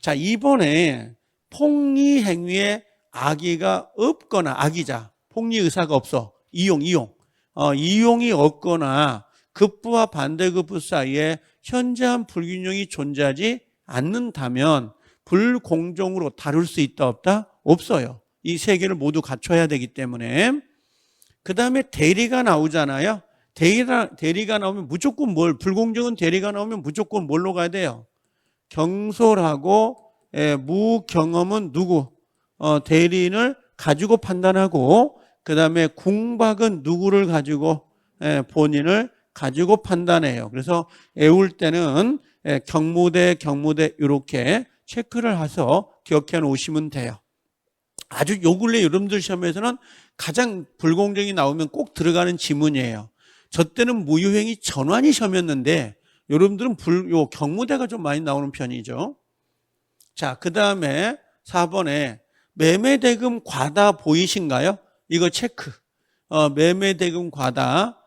자, 이번에 폭리 행위에 악의가 없거나 악의자, 폭리 의사가 없어. 이용이 없거나 급부와 반대급부 사이에 현저한 불균형이 존재하지 않는다면 불공정으로 다룰 수 있다 없다? 없어요. 이 세 개를 모두 갖춰야 되기 때문에. 그 다음에 대리가 나오잖아요. 대리가 나오면 무조건 불공정은 대리가 나오면 무조건 뭘로 가야 돼요? 경솔하고 무경험은 누구? 대리인을 가지고 판단하고, 그 다음에 궁박은 누구를 가지고? 본인을 가지고 판단해요. 그래서 애울 때는 경무대 이렇게 체크를 해서 기억해 놓으시면 돼요. 아주 요 근래 여러분들 시험에서는 가장 불공정이 나오면 꼭 들어가는 지문이에요. 저 때는 무효행위 전환이 시험이었는데 여러분들은 요 경무대가 좀 많이 나오는 편이죠. 자, 그 다음에 4번에 매매대금 과다 보이신가요? 이거 체크. 매매대금 과다.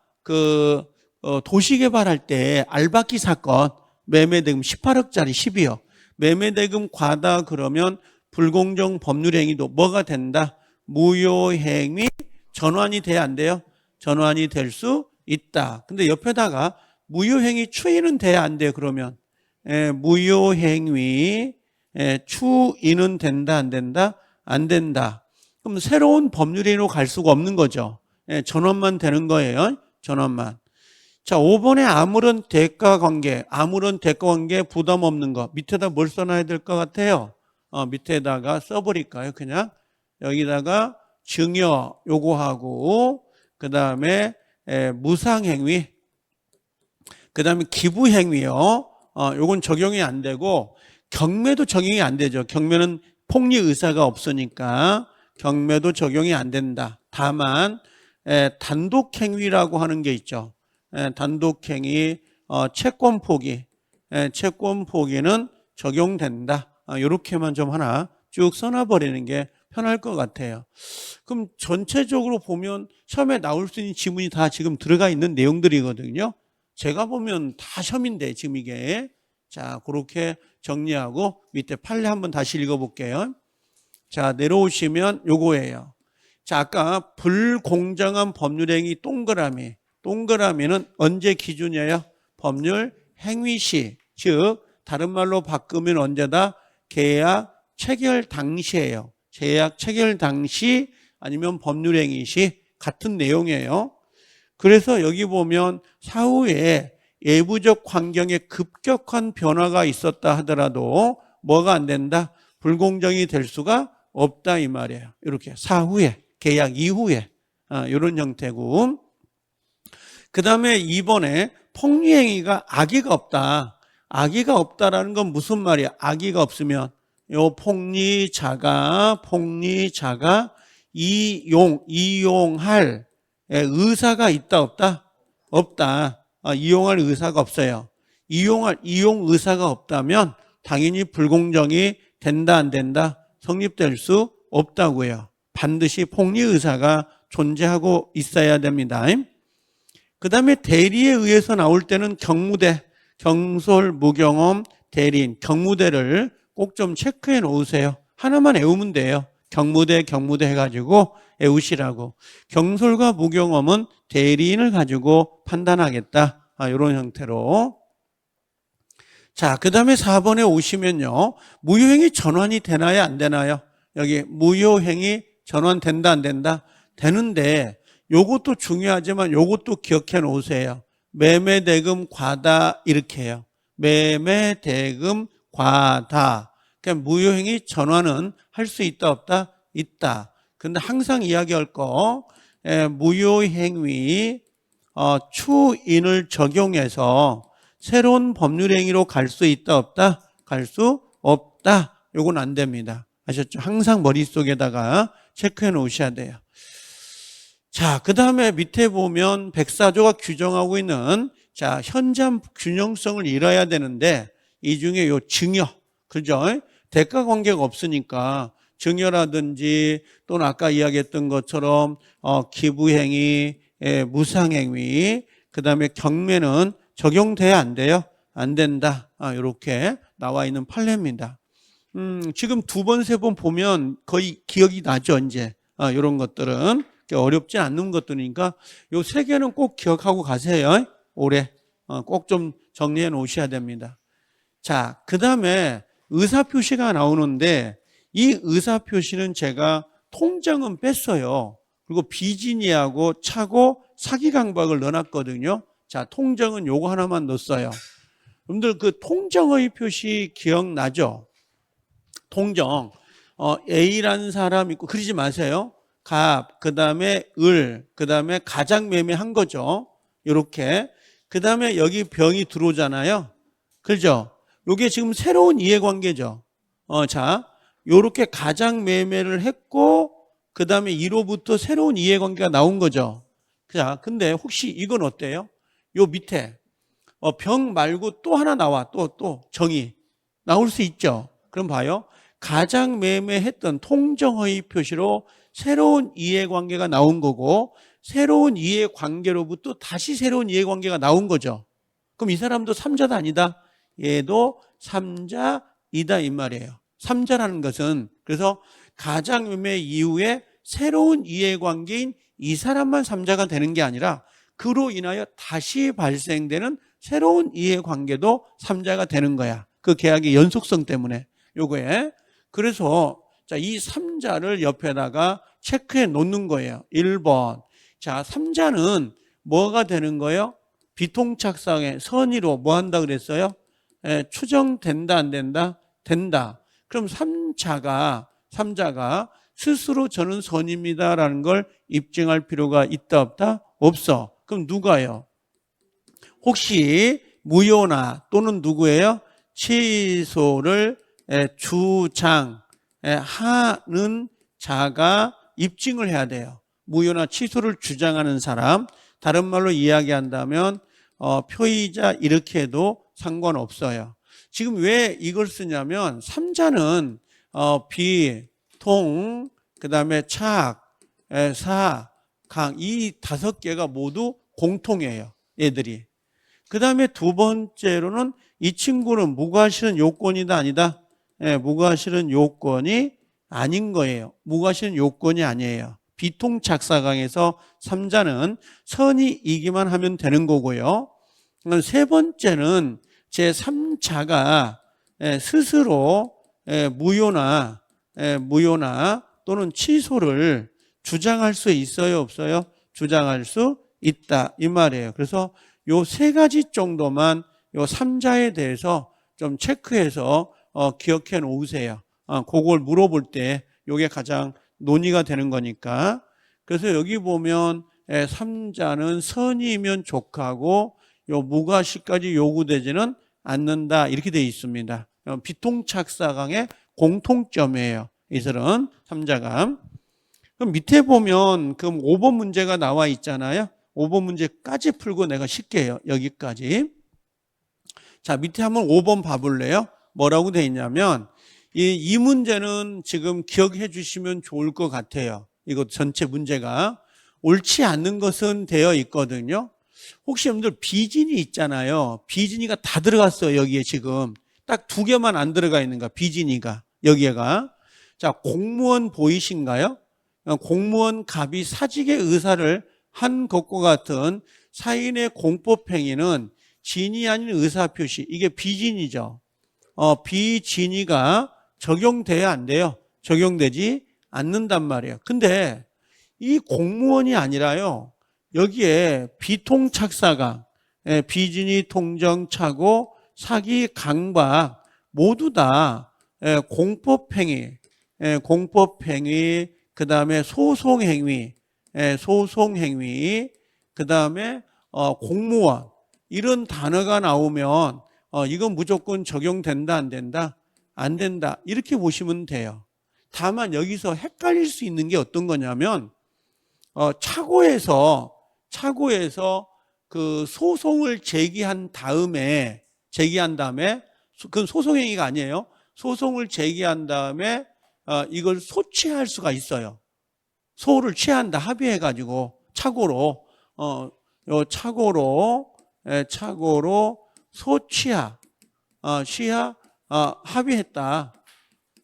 도시개발할 때 알박기 사건, 매매대금 18억짜리 12억. 매매대금 과다 그러면 불공정 법률행위도 뭐가 된다? 무효행위 전환이 돼야 안 돼요? 전환이 될 수 있다. 근데 옆에다가 무효행위 추인은 돼야 안 돼요, 그러면. 무효행위 추인은 된다, 안 된다? 안 된다. 그럼 새로운 법률행위로 갈 수가 없는 거죠. 전환만 되는 거예요. 전환만. 자, 5번에 아무런 대가 관계 부담 없는 거. 밑에다 뭘 써놔야 될 것 같아요? 밑에다가 써버릴까요? 그냥 여기다가 증여 요구하고, 그 다음에 무상행위, 그 다음에 기부행위요. 요건 적용이 안 되고, 경매도 적용이 안 되죠. 경매는 폭리 의사가 없으니까 경매도 적용이 안 된다. 다만 단독행위라고 하는 게 있죠. 단독행위, 채권 포기, 채권 포기는 적용된다. 이렇게만 좀 하나 쭉 써놔버리는 게 편할 것 같아요. 그럼 전체적으로 보면 시험에 나올 수 있는 지문이 다 지금 들어가 있는 내용들이거든요. 제가 보면 다 시험인데 지금 이게. 자, 그렇게 정리하고 밑에 판례 한번 다시 읽어볼게요. 자, 내려오시면 요거예요. 자, 아까 불공정한 법률행위 동그라미는 언제 기준이에요? 법률 행위 시, 즉 다른 말로 바꾸면 언제다? 계약 체결 당시예요. 계약 체결 당시 아니면 법률행위 시 같은 내용이에요. 그래서 여기 보면 사후에 예부적 환경에 급격한 변화가 있었다 하더라도 뭐가 안 된다? 불공정이 될 수가 없다 이 말이에요. 이렇게 사후에, 계약 이후에 이런 형태고, 그 다음에 2번에 폭리행위가 악의가 없다. 악의가 없다라는 건 무슨 말이야? 악의가 없으면 요 폭리자가 이용할 의사가 있다 없다? 없다. 이용할 의사가 없어요. 이용 의사가 없다면 당연히 불공정이 된다 안 된다? 성립될 수 없다고요. 반드시 폭리 의사가 존재하고 있어야 됩니다. 그 다음에 대리에 의해서 나올 때는 경무대, 경솔, 무경험, 대리인, 경무대를 꼭 좀 체크해 놓으세요. 하나만 외우면 돼요. 경무대 해가지고 외우시라고. 경솔과 무경험은 대리인을 가지고 판단하겠다. 이런 형태로. 자, 그 다음에 4번에 오시면요. 무효행위 전환이 되나요? 안 되나요? 여기 무효행위 전환된다 안 된다? 되는데 요것도 중요하지만 요것도 기억해 놓으세요. 매매대금 과다 이렇게 해요. 매매대금 과다. 그러니까 무효행위 전환은 할 수 있다 없다? 있다. 근데 항상 이야기할 거 무효행위 추인을 적용해서 새로운 법률행위로 갈 수 있다 없다? 갈 수 없다. 요건 안 됩니다. 아셨죠? 항상 머릿속에다가 체크해 놓으셔야 돼요. 자, 그 다음에 밑에 보면 104조가 규정하고 있는 자, 현장 균형성을 잃어야 되는데 이 중에 요 증여, 그죠? 대가 관계가 없으니까 증여라든지 또는 아까 이야기했던 것처럼 기부행위, 무상행위, 그 다음에 경매는 적용돼야 안 돼요? 안 된다. 이렇게 나와 있는 판례입니다. 지금 두 번, 세 번 보면 거의 기억이 나죠, 이제. 이런 것들은. 어렵지 않는 것들이니까 요 세 개는 꼭 기억하고 가세요. 올해. 꼭 좀 정리해 놓으셔야 됩니다. 자, 그 다음에 의사표시가 나오는데 이 의사표시는 제가 통정은 뺐어요. 그리고 비진이하고 차고 사기강박을 넣어놨거든요. 자, 통정은 요거 하나만 넣었어요. 여러분들 그 통정의 표시 기억나죠? 통정. A라는 사람 있고 그러지 마세요. 갑, 그 다음에 을, 그 다음에 가장 매매한 거죠. 요렇게. 그 다음에 여기 병이 들어오잖아요. 그죠? 요게 지금 새로운 이해관계죠. 자, 요렇게 가장 매매를 했고, 그 다음에 1호부터 새로운 이해관계가 나온 거죠. 자, 근데 혹시 이건 어때요? 요 밑에, 병 말고 또 하나 나와. 또, 정의. 나올 수 있죠. 그럼 봐요. 가장 매매했던 통정허위 표시로 새로운 이해관계가 나온 거고, 새로운 이해관계로부터 다시 새로운 이해관계가 나온 거죠. 그럼 이 사람도 삼자다 아니다? 얘도 삼자이다 이 말이에요. 삼자라는 것은 그래서 가장 매매 이후에 새로운 이해관계인 이 사람만 삼자가 되는 게 아니라 그로 인하여 다시 발생되는 새로운 이해관계도 삼자가 되는 거야. 그 계약의 연속성 때문에 요거에. 그래서 자, 이 삼자를 옆에다가 체크해 놓는 거예요. 1번. 자, 삼자는 뭐가 되는 거예요? 비통착상의 선의로 뭐 한다 그랬어요? 추정된다 안 된다? 된다. 그럼 삼자가 스스로 저는 선입니다라는 걸 입증할 필요가 있다 없다? 없어. 그럼 누가요? 혹시 무효나 또는 누구예요? 취소를 주장하는 자가 입증을 해야 돼요. 무효나 취소를 주장하는 사람, 다른 말로 이야기한다면 표의자 이렇게 해도 상관없어요. 지금 왜 이걸 쓰냐면 삼자는 비, 통, 그 다음에 착, 사, 강 이 5개가 모두 공통이에요. 얘들이. 그 다음에 두 번째로는 이 친구는 무과실은 요건이다 아니다? 무과실은 요건이 아닌 거예요. 무과실은 요건이 아니에요. 비통착사강에서 삼자는 선의이기만 하면 되는 거고요. 세 번째는 제3자가 스스로 무효나 또는 취소를 주장할 수 있어요, 없어요? 주장할 수 있다 이 말이에요. 그래서 요 세 가지 정도만 요 삼자에 대해서 좀 체크해서 기억해 놓으세요. 그걸 물어볼 때 요게 가장 논의가 되는 거니까. 그래서 여기 보면 삼자는 선의면 족하고 요 무과시까지 요구되지는 않는다 이렇게 되어 있습니다. 비통착사강의 공통점이에요. 이들은 삼자가. 그럼 밑에 보면 그럼 5번 문제가 나와 있잖아요. 5번 문제까지 풀고 내가 쉽게 해요. 여기까지. 자, 밑에 한번 5번 봐볼래요? 뭐라고 되어 있냐면 이 문제는 지금 기억해 주시면 좋을 것 같아요. 이거 전체 문제가 옳지 않는 것은 되어 있거든요. 혹시 여러분들 비진이 있잖아요. 비진이가 다 들어갔어요. 여기에 지금 딱 2개만 안 들어가 있는가? 비진이가 여기에가. 자, 공무원 보이신가요? 공무원 갑이 사직의 의사를 한 것과 같은 사인의 공법행위는 진이 아닌 의사표시, 이게 비진이죠. 비진이가 적용돼야 안 돼요. 적용되지 않는단 말이에요. 근데 이 공무원이 아니라요. 여기에 비통착사강, 비진이 통정착오, 사기 강박 모두 다 공법행위, 그 다음에 소송행위, 그 다음에 공무원 이런 단어가 나오면 이건 무조건 적용된다 안 된다? 안 된다 이렇게 보시면 돼요. 다만 여기서 헷갈릴 수 있는 게 어떤 거냐면 차고에서 그 소송을 제기한 다음에 그건 소송행위가 아니에요. 소송을 제기한 다음에 이걸 소취할 수가 있어요. 소를 취한다 합의해가지고 착오로 소취하 합의했다.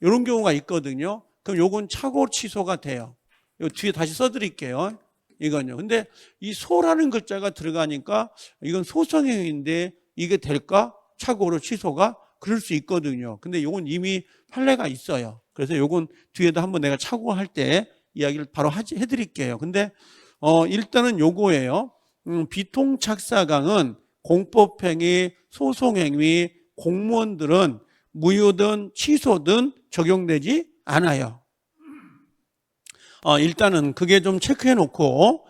이런 경우가 있거든요. 그럼 요건 착오 취소가 돼요. 요 뒤에 다시 써드릴게요. 이건요. 근데 이 소라는 글자가 들어가니까 이건 소성행위인데 이게 될까? 착오로 취소가? 그럴 수 있거든요. 근데 요건 이미 판례가 있어요. 그래서 요건 뒤에도 한번 내가 착오할 때 이야기를 바로 해드릴게요. 근데 일단은 요거예요. 비통착사강은 공법행위, 소송행위, 공무원들은 무효든 취소든 적용되지 않아요. 일단은 그게 좀 체크해 놓고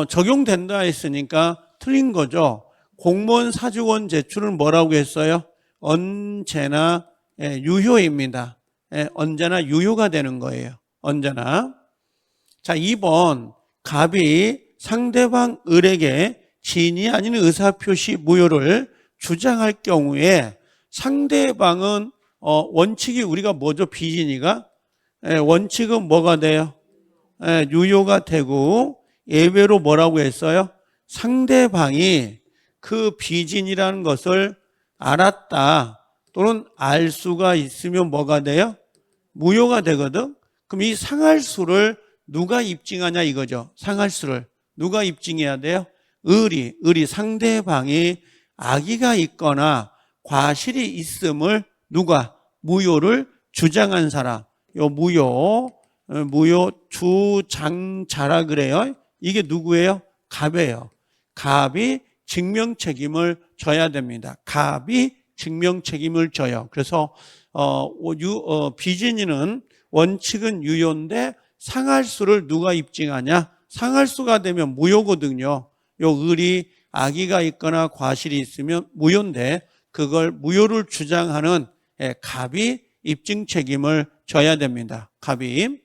적용된다 했으니까 틀린 거죠. 공무원 사직원 제출은 뭐라고 했어요? 언제나 유효입니다. 언제나 유효가 되는 거예요. 언제나. 자, 2번 갑이 상대방 을에게 진이 아닌 의사표시 무효를 주장할 경우에 상대방은 원칙이 우리가 뭐죠? 비진이가 원칙은 뭐가 돼요? 유효가 되고 예외로 뭐라고 했어요? 상대방이 그 비진이라는 것을 알았다 또는 알 수가 있으면 뭐가 돼요? 무효가 되거든. 그럼 이 상할수를 누가 입증하냐 이거죠. 상할수를 누가 입증해야 돼요? 을이 상대방이 악의가 있거나 과실이 있음을 누가 무효를 주장한 사람. 요 무효 주장자라 그래요. 이게 누구예요? 갑이에요. 갑이 증명 책임을 져야 됩니다. 갑이 증명 책임을 져요. 그래서 비진이는 원칙은 유효인데 상할수를 누가 입증하냐? 상할수가 되면 무효거든요. 요 을이 악의가 있거나 과실이 있으면 무효인데 그걸 무효를 주장하는 갑이 입증 책임을 져야 됩니다. 갑이.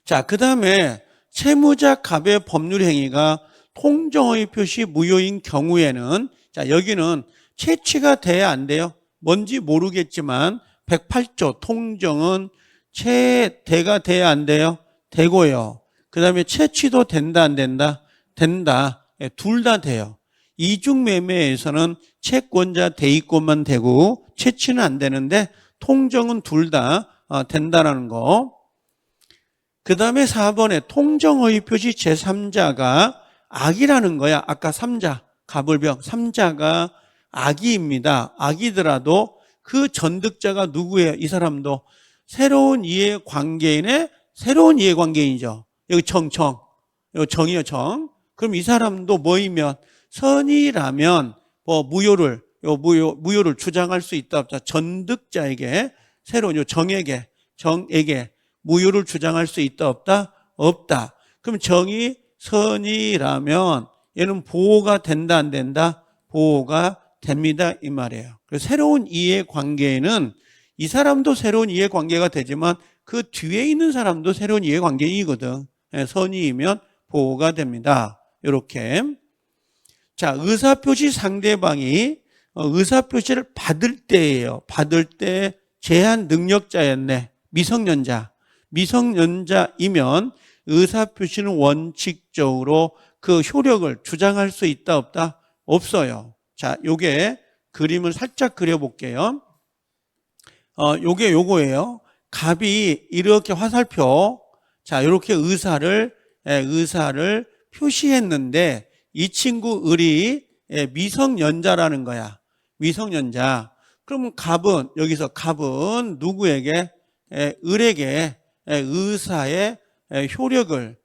자, 그 다음에 채무자 갑의 법률 행위가 통정의 표시 무효인 경우에는 자, 여기는 채취가 돼야 안 돼요. 뭔지 모르겠지만 108조 통정은 채대가 돼야 안 돼요. 되고요. 그 다음에 채취도 된다 안 된다? 된다. 둘 다 돼요. 이중매매에서는 채권자 대입권만 되고 채취는 안 되는데 통정은 둘 다 된다는 거. 그 다음에 4번에 통정의 표시 제3자가 악이라는 거야. 아까 3자, 갑을병 3자가 악의입니다. 악이더라도 그 전득자가 누구예요? 이 사람도 새로운 이해관계인의 새로운 이해관계인이죠. 여기 여기 정이요, 정. 그럼 이 사람도 뭐이면 선이라면 무효를 주장할 수 있다 없다. 전득자에게 새로운 정에게 무효를 주장할 수 있다 없다? 없다. 그럼 정이 선이라면 얘는 보호가 된다 안 된다? 보호가 됩니다 이 말이에요. 그래서 새로운 이해관계에는 이 사람도 새로운 이해관계가 되지만 그 뒤에 있는 사람도 새로운 이해관계이거든. 선이면 보호가 됩니다. 이렇게. 자, 의사표시 상대방이 의사표시를 받을 때예요. 받을 때 제한 능력자였네. 미성년자이면 의사표시는 원칙적으로 그 효력을 주장할 수 있다 없다? 없어요. 자, 요게 그림을 살짝 그려볼게요. 요게 요거예요. 갑이 이렇게 화살표, 자, 이렇게 의사를 표시했는데 이 친구 을이 미성년자라는 거야. 미성년자. 그러면 여기서 갑은 누구에게? 을에게 의사의 효력을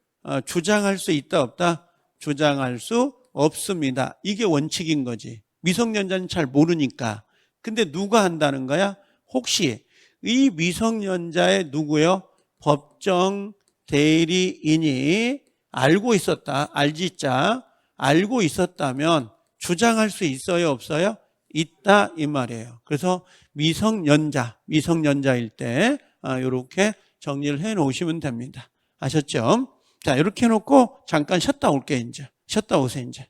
주장할 수 있다 없다? 주장할 수 없습니다. 이게 원칙인 거지. 미성년자는 잘 모르니까. 근데 누가 한다는 거야? 혹시 이 미성년자의 누구요? 법정 대리인이 알고 있었다. 알지자 알고 있었다면 주장할 수 있어요? 없어요? 있다 이 말이에요. 그래서 미성년자일 때 이렇게 정리를 해 놓으시면 됩니다. 아셨죠? 자, 이렇게 해놓고 잠깐 쉬었다 올게요. 이제 쉬었다 오세요. 이제.